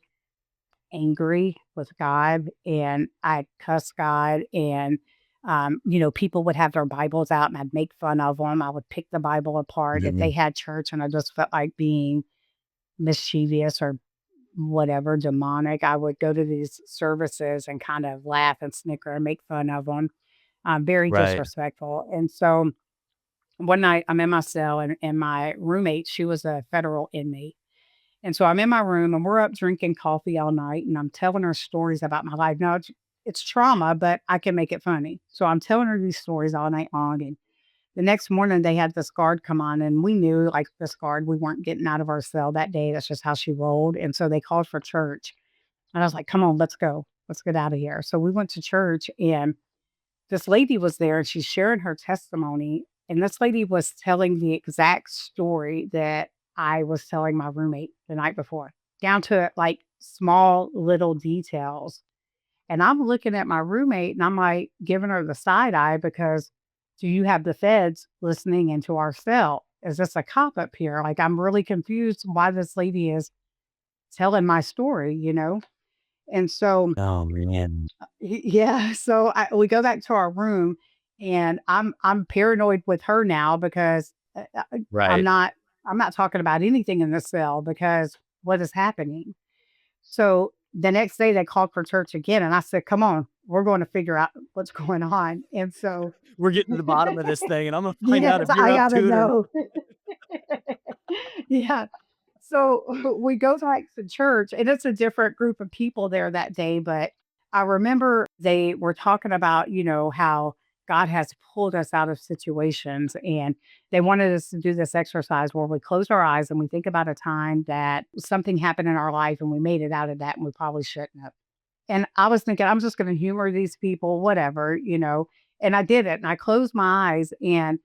angry with God, and I'd cuss God, and, people would have their Bibles out, and I'd make fun of them. I would pick the Bible apart. If they Mhm. had church and I just felt like being mischievous or whatever, demonic, I would go to these services and kind of laugh and snicker and make fun of them. Very Right. disrespectful. And so one night I'm in my cell, and my roommate, she was a federal inmate. And so I'm in my room and we're up drinking coffee all night and I'm telling her stories about my life. Now it's trauma, but I can make it funny. So I'm telling her these stories all night long. And the next morning they had this guard come on and we knew like this guard, we weren't getting out of our cell that day. That's just how she rolled. And so they called for church. And I was like, come on, let's go. Let's get out of here. So we went to church and this lady was there and she's sharing her testimony. And this lady was telling the exact story that I was telling my roommate the night before, down to like small little details. And I'm looking at my roommate and I'm like giving her the side eye because do you have the feds listening into our cell? Is this a cop up here? Like, I'm really confused why this lady is telling my story. And so Oh, man. Yeah, so we go back to our room, and I'm paranoid with her now because, I'm Right. not I'm not talking about anything in the cell because what is happening? So, the next day, they called for church again, and I said, "Come on, we're going to figure out what's going on." And so We're getting to the bottom of this thing, and I'm gonna find Yes, out if you're I up gotta to it or know. Yeah. So we go back to church, and it's a different group of people there that day. But I remember they were talking about, how God has pulled us out of situations. And they wanted us to do this exercise where we close our eyes and we think about a time that something happened in our life and we made it out of that and we probably shouldn't have. And I was thinking, I'm just going to humor these people, whatever. And I did it. And I closed my eyes and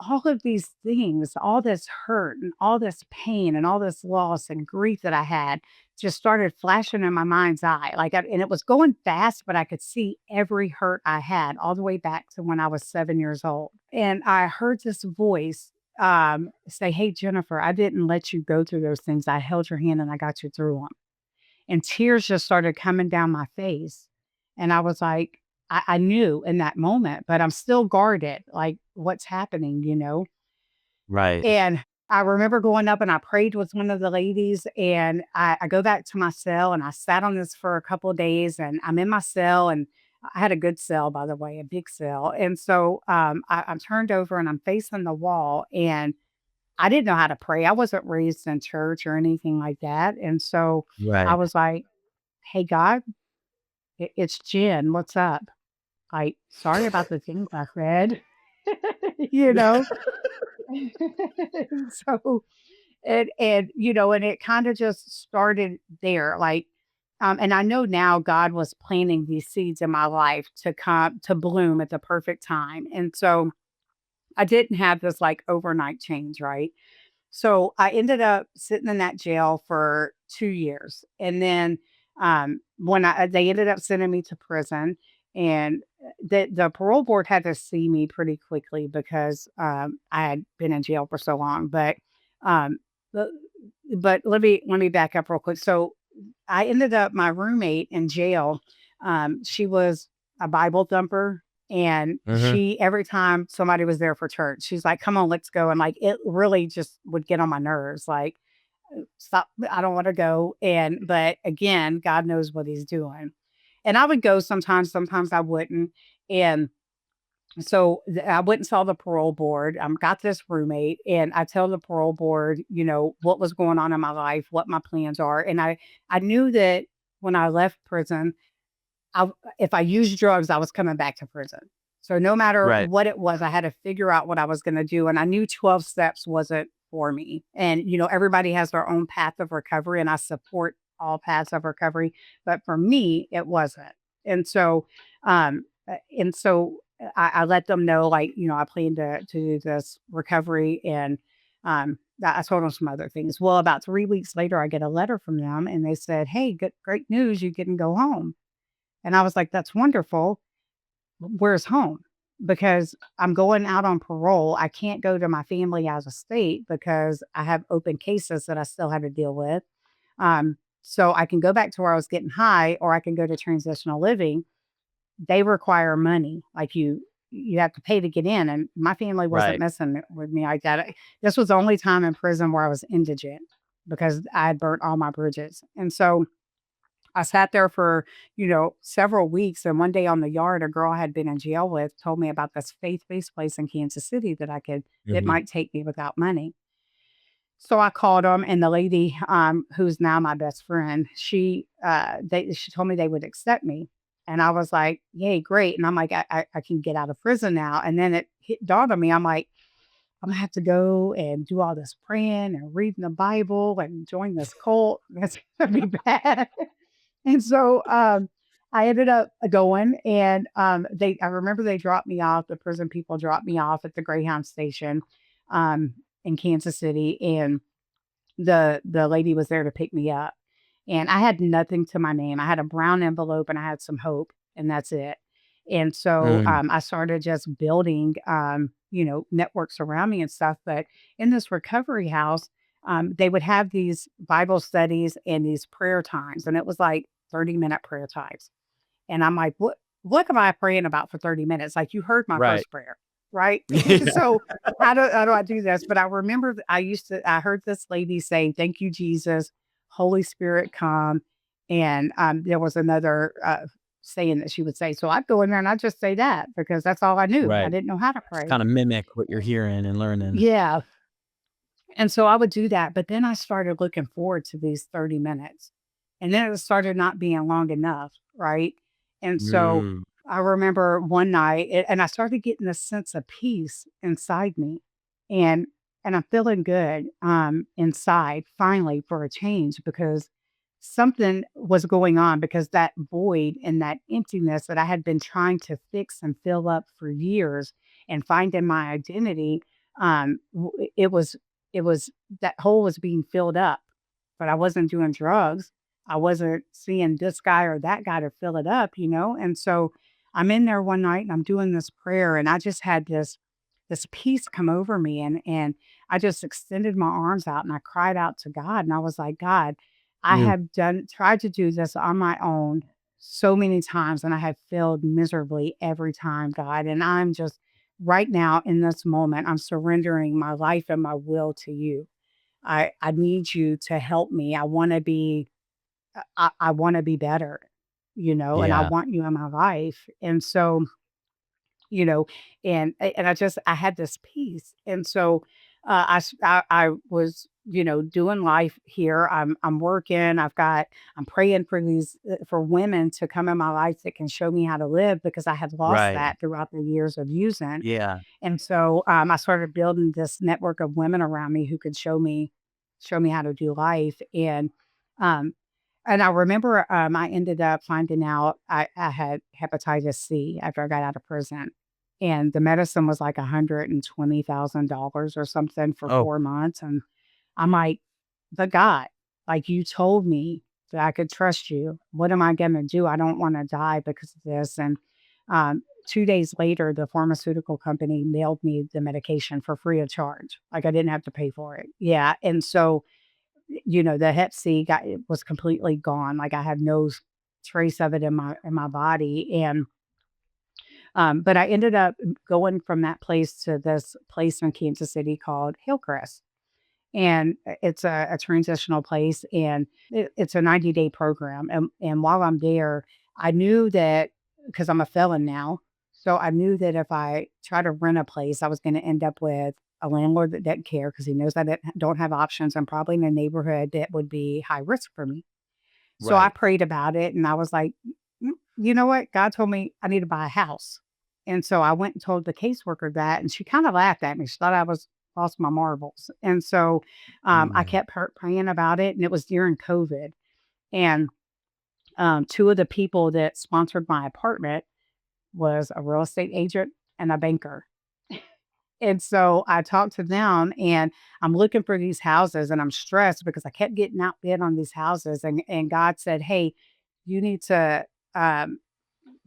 all of these things, all this hurt and all this pain and all this loss and grief that I had just started flashing in my mind's eye. And it was going fast, but I could see every hurt I had all the way back to when I was 7 years old. And I heard this voice say, "Hey, Jennifer, I didn't let you go through those things. I held your hand and I got you through them." And tears just started coming down my face. And I was like, I knew in that moment, but I'm still guarded, like, what's happening? Right. And I remember going up and I prayed with one of the ladies, and I go back to my cell and I sat on this for a couple of days, and I'm in my cell, and I had a good cell, by the way, a big cell. And so I'm turned over and I'm facing the wall, and I didn't know how to pray. I wasn't raised in church or anything like that. And so I Right. was like, "Hey, God, it's Jen. What's up? Like, sorry about the things I said." you know? So, and it kind of just started there. And I know now God was planting these seeds in my life to come to bloom at the perfect time. And so I didn't have this like overnight change, right? So I ended up sitting in that jail for 2 years, and then, when they ended up sending me to prison, and, the parole board had to see me pretty quickly because, I had been in jail for so long, um, the but let me back up real quick. So I ended up my roommate in jail, she was a Bible thumper, and Mhm. she every time somebody was there for church, she's like, "Come on, let's go," and, like, it really just would get on my nerves, like, "Stop, I don't wanna go," but again, God knows what he's doing. And I would go sometimes I wouldn't, and so, I went and saw the parole board, got this roommate, and I tell the parole board, what was going on in my life, what my plans are, and I knew that when I left prison, I if I used drugs, I was coming back to prison. So, no matter Right. what it was, I had to figure out what I was gonna do, and I knew 12 steps wasn't for me, and, everybody has their own path of recovery, and I support all paths of recovery, but for me, it wasn't. And so, I let them know, like, I plan to do this recovery, and I told them some other things. Well, about 3 weeks later, I get a letter from them, and they said, "Hey, good, great news! You can go home." And I was like, "That's wonderful. Where's home?" Because I'm going out on parole. I can't go to my family as a state because I have open cases that I still have to deal with. So I can go back to where I was getting high, or I can go to transitional living. They require money, like, you have to pay to get in, and my family wasn't Right. messing with me like that. This was the only time in prison where I was indigent because I had burnt all my bridges, and so I sat there for, several weeks, and one day on the yard, a girl I had been in jail with told me about this faith-based place in Kansas City that Mhm. might take me without money. So I called them, and the lady, who's now my best friend, she told me they would accept me, and I was like, "Yay, great!" And I'm like, I can get out of prison now." And then dawned on me, I'm like, "I'm gonna have to go and do all this praying and reading the Bible and join this cult. That's gonna be bad." And so, I ended up going, and I remember they dropped me off. The prison people dropped me off at the Greyhound station, um, in Kansas City, and the lady was there to pick me up, and I had nothing to my name. I had a brown envelope and I had some hope, and that's it. And so, Mm. I started just building, networks around me and stuff. But in this recovery house, they would have these Bible studies and these prayer times, and it was like 30-minute prayer times. And I'm like, what am I praying about for 30 minutes? Like, you heard my Right. first prayer, right? Yeah. So how do I do this? But I remember I heard this lady say, "Thank you, Jesus, Holy Spirit, come." And there was another saying that she would say. So I'd go in there and I'd just say that because that's all I knew. I Right. didn't know how to Just pray. kinda mimic what you're hearing and learning. Yeah. And so I would do that, but then I started looking forward to these 30 minutes, and then it started not being long enough, right? And so Mm. I remember one night, and I started getting this sense of peace inside me, and I'm feeling good inside finally for a change because something was going on, because that void and that emptiness that I had been trying to fix and fill up for years and finding my identity, it was that hole was being filled up, but I wasn't doing drugs. I wasn't seeing this guy or that guy to fill it up, And so I'm in there one night and I'm doing this prayer, and I just had this peace come over me, and I just extended my arms out and I cried out to God, and I was like, "God, I Mm. have tried to do this on my own so many times, and I have failed miserably every time, God, and I'm just right now in this moment, I'm surrendering my life and my will to you. I need you to help me. I want to be better, and I Yeah. want you in my life." And so, you know, and I had this peace. And so, I was, doing life here. I'm working. I'm praying for for women to come in my life that can show me how to live, because I had lost Right. that throughout the years of using. Yeah. And so, I started building this network of women around me who could show me how to do life. Um, and I remember, I ended up finding out I had hepatitis C after I got out of prison, and the medicine was like $120,000 or something for Oh, 4 months. And I'm like, "But God, like, you told me that I could trust you. What am I gonna do? I don't wanna die because of this." And, 2 days later, the pharmaceutical company mailed me the medication for free of charge. Like, I didn't have to pay for it. Yeah, and so, the Hep C it was completely gone. Like, I had no trace of it in my body. And but I ended up going from that place to this place in Kansas City called Hillcrest, and it's a transitional place, and it's a 90-day program. And while I'm there, I knew that, because I'm a felon now, so I knew that if I try to rent a place, I was going to end up with a landlord that doesn't care because he knows I don't have options. I'm probably in a neighborhood that would be high risk for me. So I right. prayed about it, and I was like, You know what? God told me I need to buy a house." And so I went and told the caseworker that, and she kind of laughed at me. She thought I was lost my marbles. And so, I Mm. kept praying about it, and it was during COVID. And two of the people that sponsored my apartment, was a real estate agent and a banker. And so I talked to them and I'm looking for these houses and I'm stressed because I kept getting outbid on these houses. And God said, "Hey, you need to um,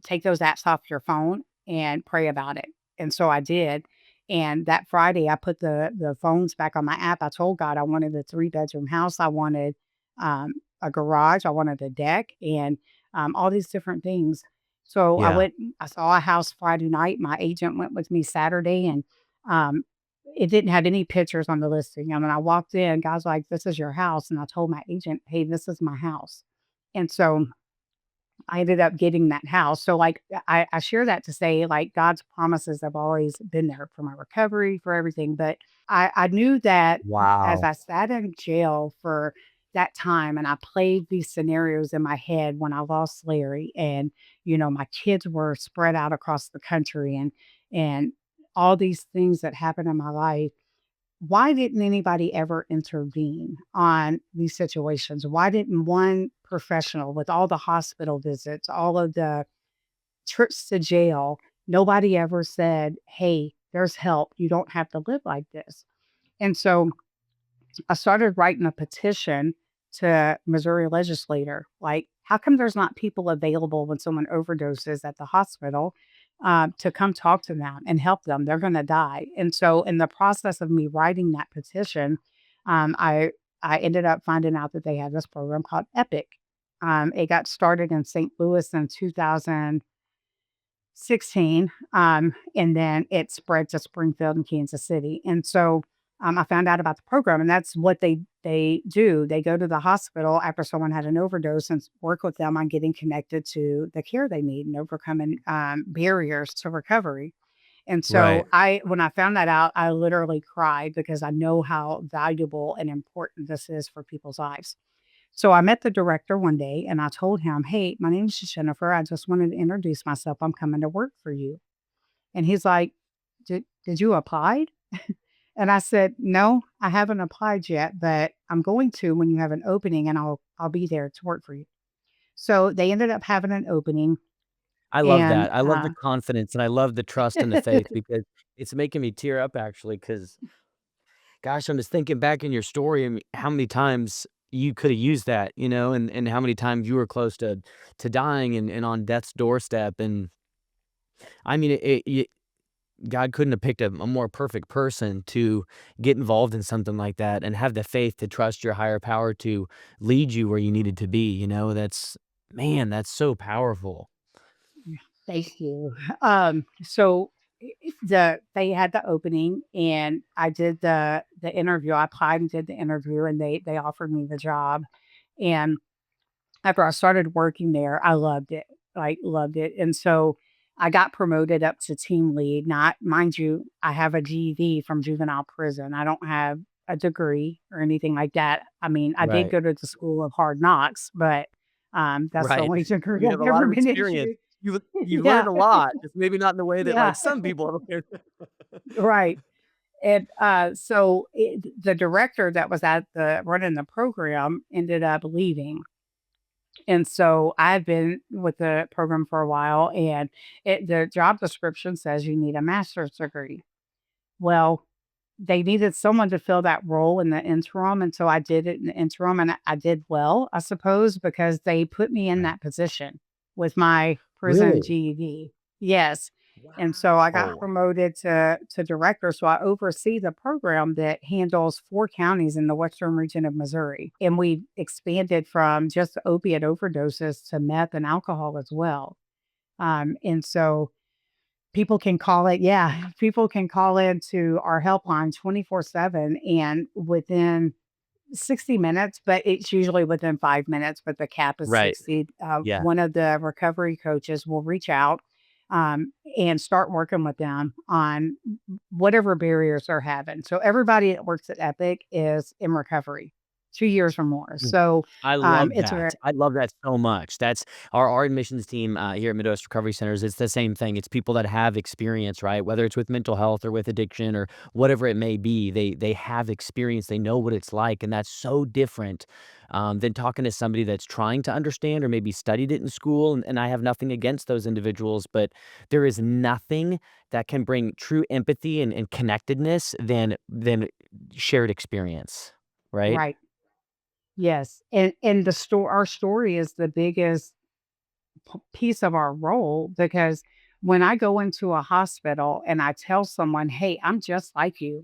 take those apps off your phone and pray about it." And so I did. And that Friday, I put the phones back on my app. I told God I wanted a 3-bedroom house. I wanted a garage. I wanted a deck and all these different things. So I Yeah. went. I saw a house Friday night. My agent went with me Saturday, and um, it didn't have any pictures on the listing. And when I walked in, God's like, "This is your house," and I told my agent, "Hey, this is my house." And so I ended up getting that house. So, like, I share that to say, like, God's promises have always been there for my recovery, for everything. But I knew that as Wow. I sat in jail for that time and I played these scenarios in my head when I lost Larry and, my kids were spread out across the country and all these things that happened in my life, why didn't anybody ever intervene on these situations? Why didn't one professional with all the hospital visits, all of the trips to jail, nobody ever said, "Hey, there's help. You don't have to live like this." And so I started writing a petition to Missouri legislator, like, how come there's not people available when someone overdoses at the hospital to come talk to them and help them? They're going to die. And so, in the process of me writing that petition, um, I I ended up finding out that they had this program called Epic. It got started in St. Louis in 2016, and then it spread to Springfield and Kansas City. And so, I found out about the program, and that's what they do. They go to the hospital after someone had an overdose and work with them on getting connected to the care they need and overcoming barriers to recovery. And so, Right. when I found that out, I literally cried because I know how valuable and important this is for people's lives. So I met the director one day and I told him, "Hey, my name is Jennifer. I just wanted to introduce myself. I'm coming to work for you." And he's like, "Did you apply?" And I said, "No, I haven't applied yet, but I'm going to when you have an opening and I'll be there to work for you." So they ended up having an opening I love and that. I love the confidence and I love the trust and the faith because it's making me tear up actually. Because gosh, I'm just thinking back in your story and how many times you coulda used that, and how many times you were close to dying and on death's doorstep, and I mean, God couldn't have picked a more perfect person to get involved in something like that and have the faith to trust your higher power to lead you where you needed to be, that's man, that's so powerful. thank you. So they had the opening and I did the interview. I applied and did the interview and they offered me the job. And after I started working there, I loved it, like, loved it, and so I got promoted up to team lead. Not mind you, I have a GED from juvenile prison. I don't have a degree or anything like that. I mean, I did Right. go to the school of hard knocks, but, that's the Right. only degree You have I've a lot ever of been experience. issued. You Yeah. learned a lot, just maybe not in the way that, Yeah, like, some people have learned. right, and, the director that was at the running the program ended up leaving. And so I've been with the program for a while, and the job description says you need a master's degree. Well, they needed someone to fill that role in the interim, and so I did it in the interim, and I did well, I suppose, because they put me in Right. that position with my prison Really? GED. Yes, and so I got Wow. promoted to director, so I oversee the program that handles 4 counties in the western region of Missouri, and we expanded from just opiate overdoses to meth and alcohol as well, and so people can call it yeah, people can call into our helpline 24/7 and within 60 minutes, but it's usually within 5 minutes, but the cap is Right. 60. Yeah. One of the recovery coaches will reach out, and start working with them on whatever barriers they're having. So everybody that works at Epic is in recovery, 2 years or more. Mm. So, I love it's that. a I love that so much. That's our admissions team, here at Midwest Recovery Centers. It's the same thing. It's people that have experience, right? Whether it's with mental health or with addiction or whatever it may be, they have experience. They know what it's like, and that's so different, than talking to somebody that's trying to understand or maybe studied it in school, and I have nothing against those individuals, but there is nothing that can bring true empathy and connectedness than shared experience, right? right. Yes, and our story is the biggest piece of our role because when I go into a hospital and I tell someone, "Hey, I'm just like you.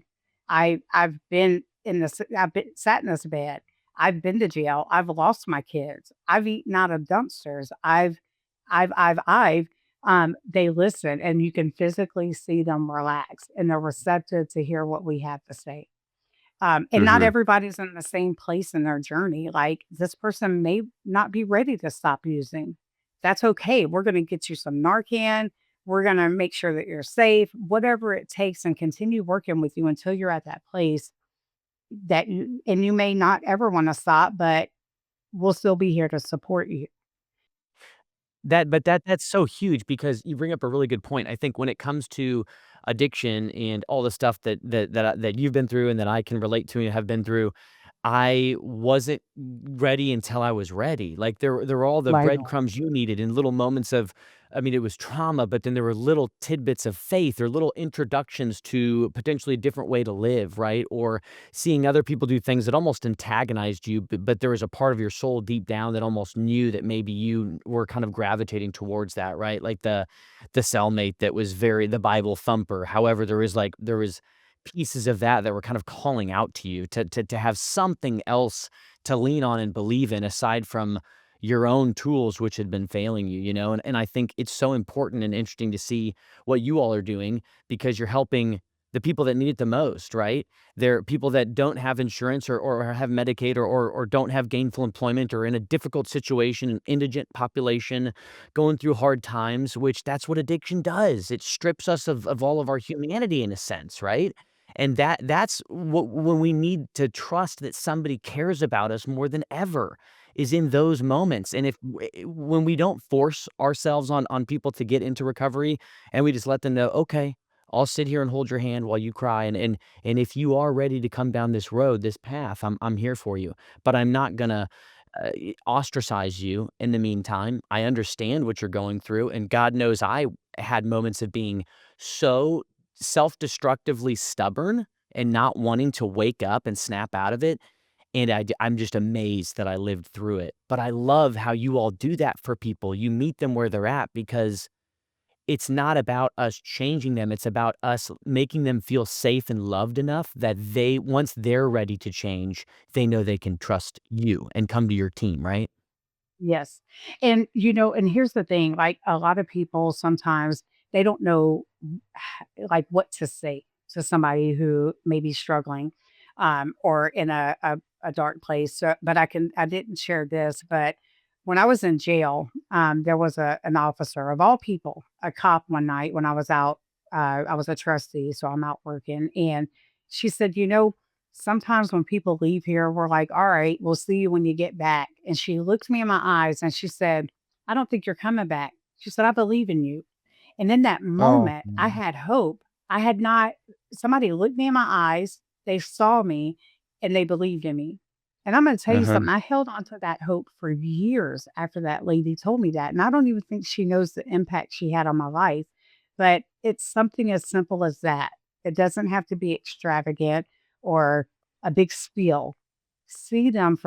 I've been I've been sat in this bed. I've been to jail. I've lost my kids. I've eaten out of dumpsters. I've." They listen, and you can physically see them relax, and they're receptive to hear what we have to say. And not Mhm. everybody's in the same place in their journey. Like this person may not be ready to stop using. That's okay. We're going to get you some Narcan. We're going to make sure that you're safe, whatever it takes, and continue working with you until you're at that place and you may not ever want to stop, but we'll still be here to support you. That's so huge because you bring up a really good point. I think when it comes to addiction and all the stuff that you've been through and that I can relate to and have been through, I wasn't ready until I was ready. Like, there were all the Right on. breadcrumbs you needed and little moments of I mean, it was trauma, but then there were little tidbits of faith or little introductions to potentially a different way to live, right? Or seeing other people do things that almost antagonized you, but there was a part of your soul deep down that almost knew that maybe you were kind of gravitating towards that, right? Like the cellmate that was very the Bible thumper. However, there was pieces of that that were kind of calling out to you to have something else to lean on and believe in aside from your own tools which had been failing you, you know? And I think it's so important and interesting to see what you all are doing because you're helping the people that need it the most, right? They're people that don't have insurance or have Medicaid or don't have gainful employment or in a difficult situation, an indigent population going through hard times, which that's what addiction does. It strips us of all of our humanity in a sense, right? And that's what when we need to trust that somebody cares about us more than ever is in those moments. And if when we don't force ourselves on people to get into recovery and we just let them know, okay, I'll sit here and hold your hand while you cry. And if you are ready to come down this road, this path, I'm here for you. But I'm not gonna ostracize you in the meantime. I understand what you're going through, and God knows I had moments of being so self-destructively stubborn and not wanting to wake up and snap out of it and I'm just amazed that I lived through it. But I love how you all do that for people. You meet them where they're at because it's not about us changing them. It's about us making them feel safe and loved enough that once they're ready to change, they know they can trust you and come to your team, right? Yes. And, and here's the thing, like, a lot of people sometimes they don't know, like, what to say to somebody who may be struggling, or in a dark place. So, but I didn't share this, but when I was in jail, there was an officer of all people, a cop one night when I was out. I was a trustee, so I'm out working, and she said, sometimes when people leave here, we're like, all right, we'll see you when you get back. And she looked me in my eyes and she said, I don't think you're coming back. She said, I believe in you. And in that Oh, moment, I had hope. I had not, somebody looked me in my eyes, they saw me, and they believed in me. And I'm going to tell you uh-huh. something. I held on to that hope for years after that lady told me that. And I don't even think she knows the impact she had on my life, but it's something as simple as that. It doesn't have to be extravagant or a big spiel. See them.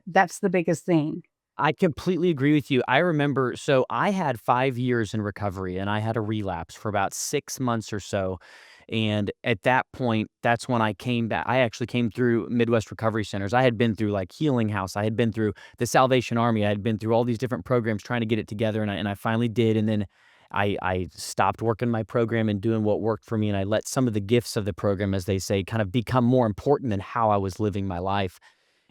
That's the biggest thing. I completely agree with you. I remember so I had 5 years in recovery and I had a relapse for about 6 months or so, and at that point, that's when I came back. I actually came through Midwest Recovery Centers. I had been through, like, Healing House, I had been through the Salvation Army, I had been through all these different programs trying to get it together, and I finally did, and then I stopped working my program and doing what worked for me, and I let some of the gifts of the program, as they say, kind of become more important than how I was living my life.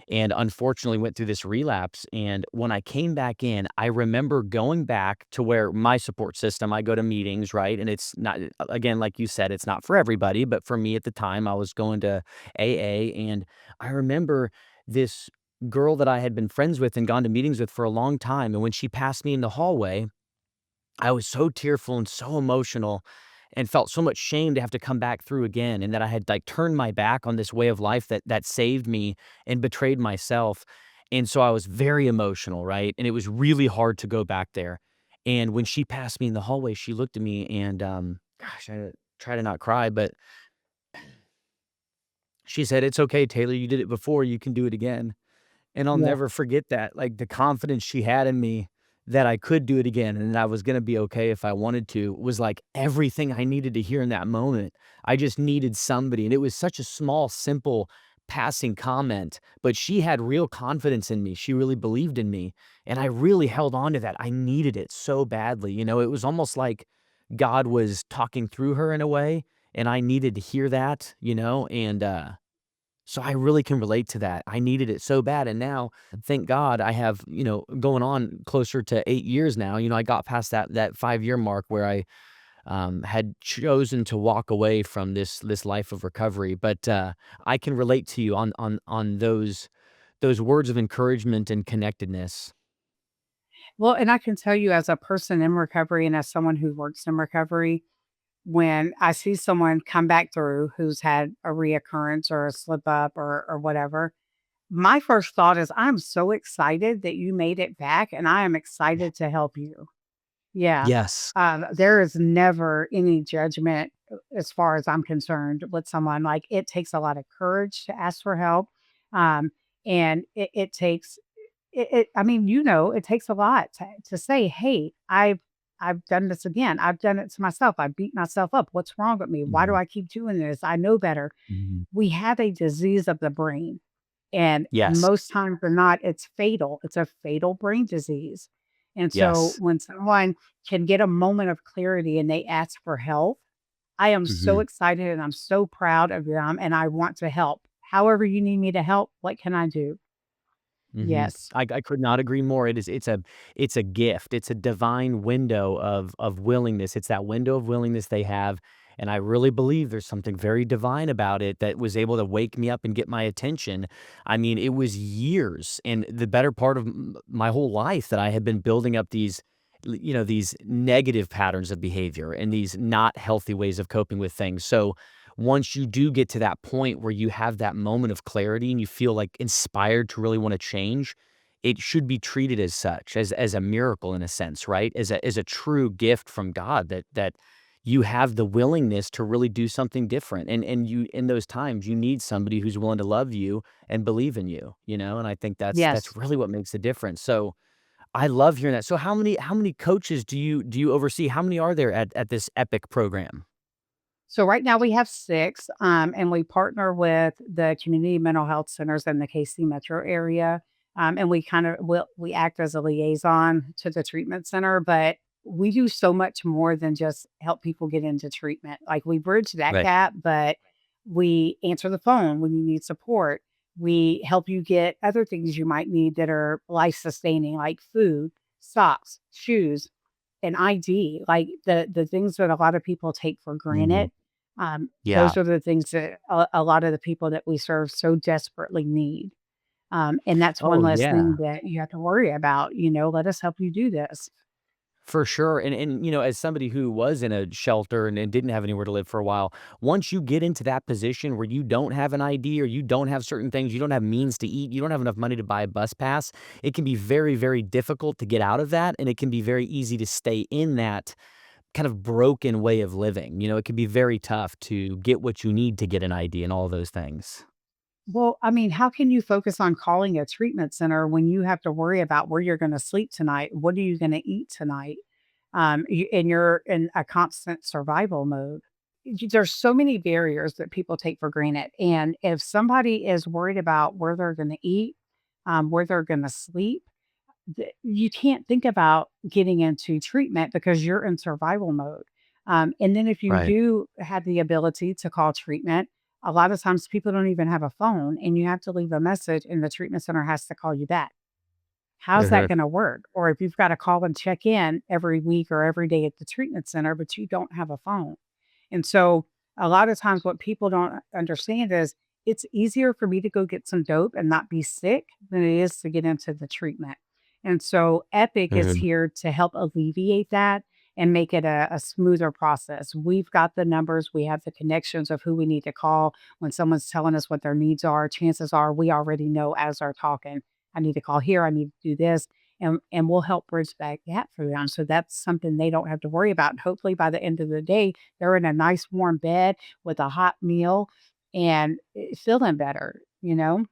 and unfortunately went through this relapse. And when I came back in, I remember going back to where my support system, I go to meetings, right? And it's not, again, like you said, it's not for everybody, but for me at the time, I was going to AA. And I remember this girl that I had been friends with and gone to meetings with for a long time. And when she passed me in the hallway, I was so tearful and so emotional and felt so much shame to have to come back through again, and that I had, like, turned my back on this way of life that saved me and betrayed myself. And so I was very emotional, right? And it was really hard to go back there. And when she passed me in the hallway, she looked at me and, gosh, I try to not cry, but she said, "It's okay, Taylor, you did it before, you can do it again." And I'll Yeah. never forget that, like, the confidence she had in me that I could do it again and that I was gonna be okay if I wanted to was, like, everything I needed to hear in that moment. I just needed somebody, and it was such a small, simple, passing comment, but she had real confidence in me. She really believed in me, and I really held on to that. I needed it so badly, it was almost like God was talking through her in a way, and I needed to hear that, and, so I really can relate to that. I needed it so bad, and now, thank God, I have, going on closer to 8 years now. I got past that 5-year mark where I, had chosen to walk away from this life of recovery, but, I can relate to you on those words of encouragement and connectedness. Well, and I can tell you as a person in recovery and as someone who works in recovery, when I see someone come back through who's had a reoccurrence or a slip up or whatever, my first thought is, "I'm so excited that you made it back, and I am excited to help you." Yeah. Yes. There is never any judgment as far as I'm concerned with someone. Like, it takes a lot of courage to ask for help. Um, and it takes I mean, it takes a lot to say, "Hey, I've done this again. I've done it to myself. I beat myself up. What's wrong with me? Why do Mhm, I keep doing this? I know better." mhm. We have a disease of the brain, and Yes, most times or not, it's fatal. It's a fatal brain disease. And so yes. when someone can get a moment of clarity and they ask for help, I am so Mhm. excited and I'm so proud of them and I want to help. However you need me to help, what can I do? Mhm. Yes. I could not agree more. It's a gift. It's a divine window of willingness. It's that window of willingness they have, and I really believe there's something very divine about it that was able to wake me up and get my attention. I mean, it was years and the better part of my whole life that I had been building up these negative patterns of behavior and these not healthy ways of coping with things. So once you do get to that point where you have that moment of clarity and you feel like inspired to really want to change, it should be treated as such, as a miracle in a sense, right? As a true gift from God that you have the willingness to really do something different. And you in those times you need somebody who's willing to love you and believe in you, and I think that's Yes. really what makes the difference. So I love hearing that. So how many coaches do you oversee? How many are there at this epic program? So right now we have 6, and we partner with the community mental health centers in the KC metro area. And we kind of we act as a liaison to the treatment center, but we do so much more than just help people get into treatment. Like we bridge that Right. gap, but we answer the phone when you need support. We help you get other things you might need that are life sustaining, like food, socks, shoes, an ID, like the things that a lot of people take for Mhm. granted. Yeah. Those are the things that a lot of the people that we serve so desperately need. And that's one Oh, less thing yeah. that you have to worry about, let us help you do this. For sure, and as somebody who was in a shelter and didn't have anywhere to live for a while, once you get into that position where you don't have an ID or you don't have certain things, you don't have means to eat, you don't have enough money to buy a bus pass, it can be very, very difficult to get out of that, and it can be very easy to stay in that kind of broken way of living. It can be very tough to get what you need to get an ID and all of those things. Well, I mean, how can you focus on calling a treatment center when you have to worry about where you're going to sleep tonight? What are you going to eat tonight? And you're in a constant survival mode. There's so many barriers that people take for granted. And if somebody is worried about where they're going to eat, where they're going to sleep, you can't think about getting into treatment because you're in survival mode. And then if you Right. do have the ability to call treatment, A lot of times people don't even have a phone and you have to leave a message and the treatment center has to call you back. How's that Mhm. gonna work? Or if you've got to call and check in every week or every day at the treatment center, but you don't have a phone. And so a lot of times what people don't understand is it's easier for me to go get some dope and not be sick than it is to get into the treatment. And so Epic is Mhm. here to help alleviate that and make it a smoother process. We've got the numbers, we have the connections of who we need to call when someone's telling us what their needs are. Chances are we already know as they're talking, I need to call here, I need to do this. And we'll help bridge that gap for them. So that's something they don't have to worry about. And hopefully by the end of the day, they're in a nice warm bed with a hot meal and feeling better, you know?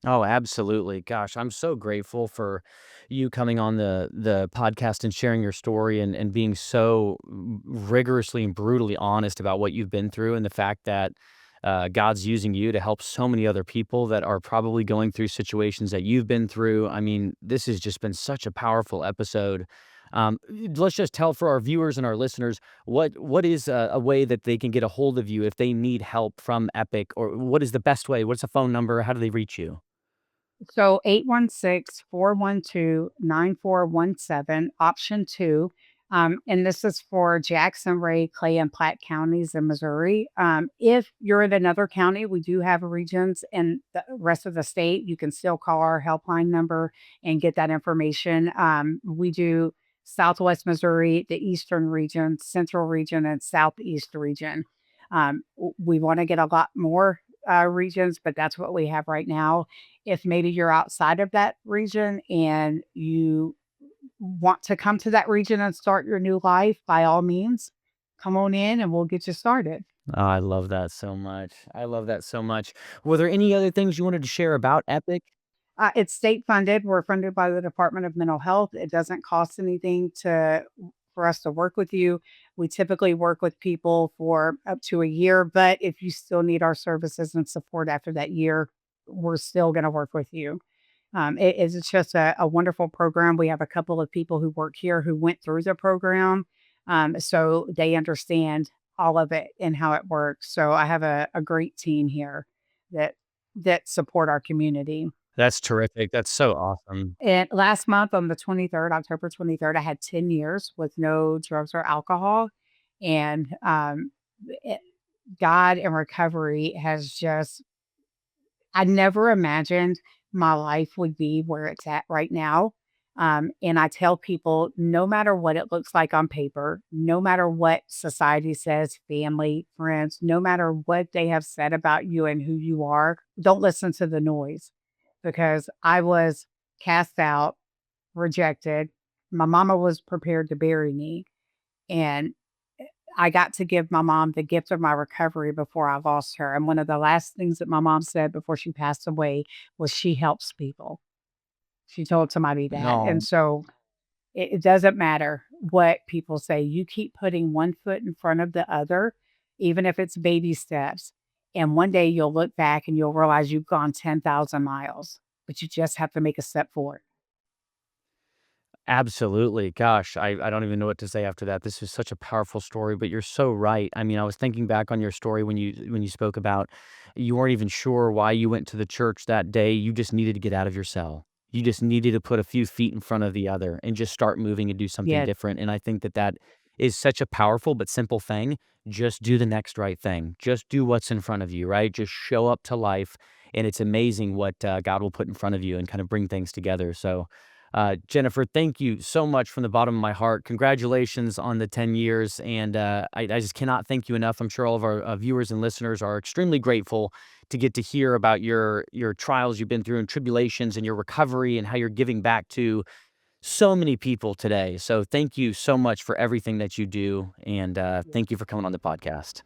Oh, absolutely. Gosh, I'm so grateful for you coming on the podcast and sharing your story and being so rigorously and brutally honest about what you've been through and the fact that God's using you to help so many other people that are probably going through situations that you've been through. I mean, this has just been such a powerful episode. Let's just tell for our viewers and our listeners what is a way that they can get a hold of you if they need help from Epic, or what is the best way? What's a phone number? How do they reach you? So 816-412-9417, option 2. And this is for Jackson, Ray, Clay, and Platte counties in Missouri. If you're in another county, we do have regions in the rest of the state. You can still call our helpline number and get that information. We do Southwest Missouri, the Eastern region, Central region, and Southeast region. We want to get a lot more regions, but that's what we have right now. If maybe you're outside of that region and you want to come to that region and start your new life, by all means, come on in and we'll get you started. Oh, I love that so much. I love that so much. Were there any other things you wanted to share about Epic? It's state funded. We're funded by the Department of Mental Health. It doesn't cost anything to for us to work with you. We typically work with people for up to a year, but if you still need our services and support after that year, we're still going to work with you. It is just a wonderful program. We have a couple of people who work here who went through the program, so they understand all of it and how it works. So I have a great team here that support our community. That's terrific. That's so awesome. And last month on the 23rd, October 23rd, I had 10 years with no drugs or alcohol. And it, God and recovery has just I never imagined my life would be where it's at right now. And I tell people no matter what it looks like on paper, no matter what society says, family, friends, no matter what they have said about you and who you are, don't listen to the noise because I was cast out, rejected. My mama was prepared to bury me. And I got to give my mom the gift of my recovery before I lost her, and one of the last things that my mom said before she passed away was she helps people. She told somebody that, and No, so it doesn't matter what people say, you keep putting one foot in front of the other, even if it's baby steps, and one day you'll look back and you'll realize you've gone 10,000 miles, but you just have to make a step forward. absolutely. Gosh, I don't even know what to say after that. This is such a powerful story, but you're so right. I mean, I was thinking back on your story when you spoke about you weren't even sure why you went to the church that day. You just needed to get out of your cell. You just needed to put a few feet in front of the other and just start moving and do something Yeah, different. And I think that that is such a powerful but simple thing. Just do the next right thing. Just do what's in front of you, right? Just show up to life. And it's amazing what God will put in front of you and kind of bring things together. So, Jennifer, thank you so much from the bottom of my heart. Congratulations on the 10 years. And I just cannot thank you enough. I'm sure all of our viewers and listeners are extremely grateful to get to hear about your trials you've been through and tribulations and your recovery and how you're giving back to so many people today. So thank you so much for everything that you do. And thank you for coming on the podcast.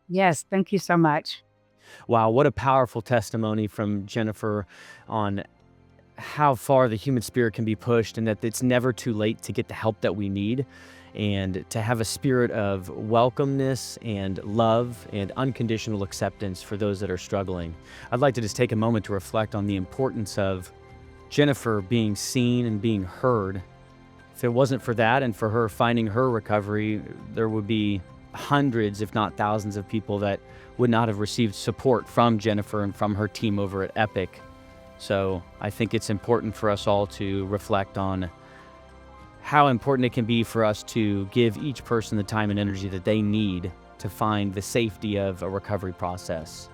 yes, thank you so much. Wow, what a powerful testimony from Jennifer on how far the human spirit can be pushed and that it's never too late to get the help that we need and to have a spirit of welcomeness and love and unconditional acceptance for those that are struggling. I'd like to just take a moment to reflect on the importance of Jennifer being seen and being heard. If it wasn't for that and for her finding her recovery, there would be hundreds, if not thousands of people that would not have received support from Jennifer and from her team over at Epic. So I think it's important for us all to reflect on how important it can be for us to give each person the time and energy that they need to find the safety of a recovery process.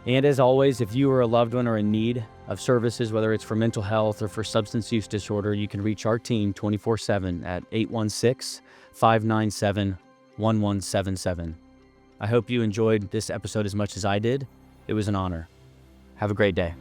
And as always, if you or a loved one are in need of services, whether it's for mental health or for substance use disorder, you can reach our team 24/7 at 816-597-1177. I hope you enjoyed this episode as much as I did. It was an honor. Have a great day.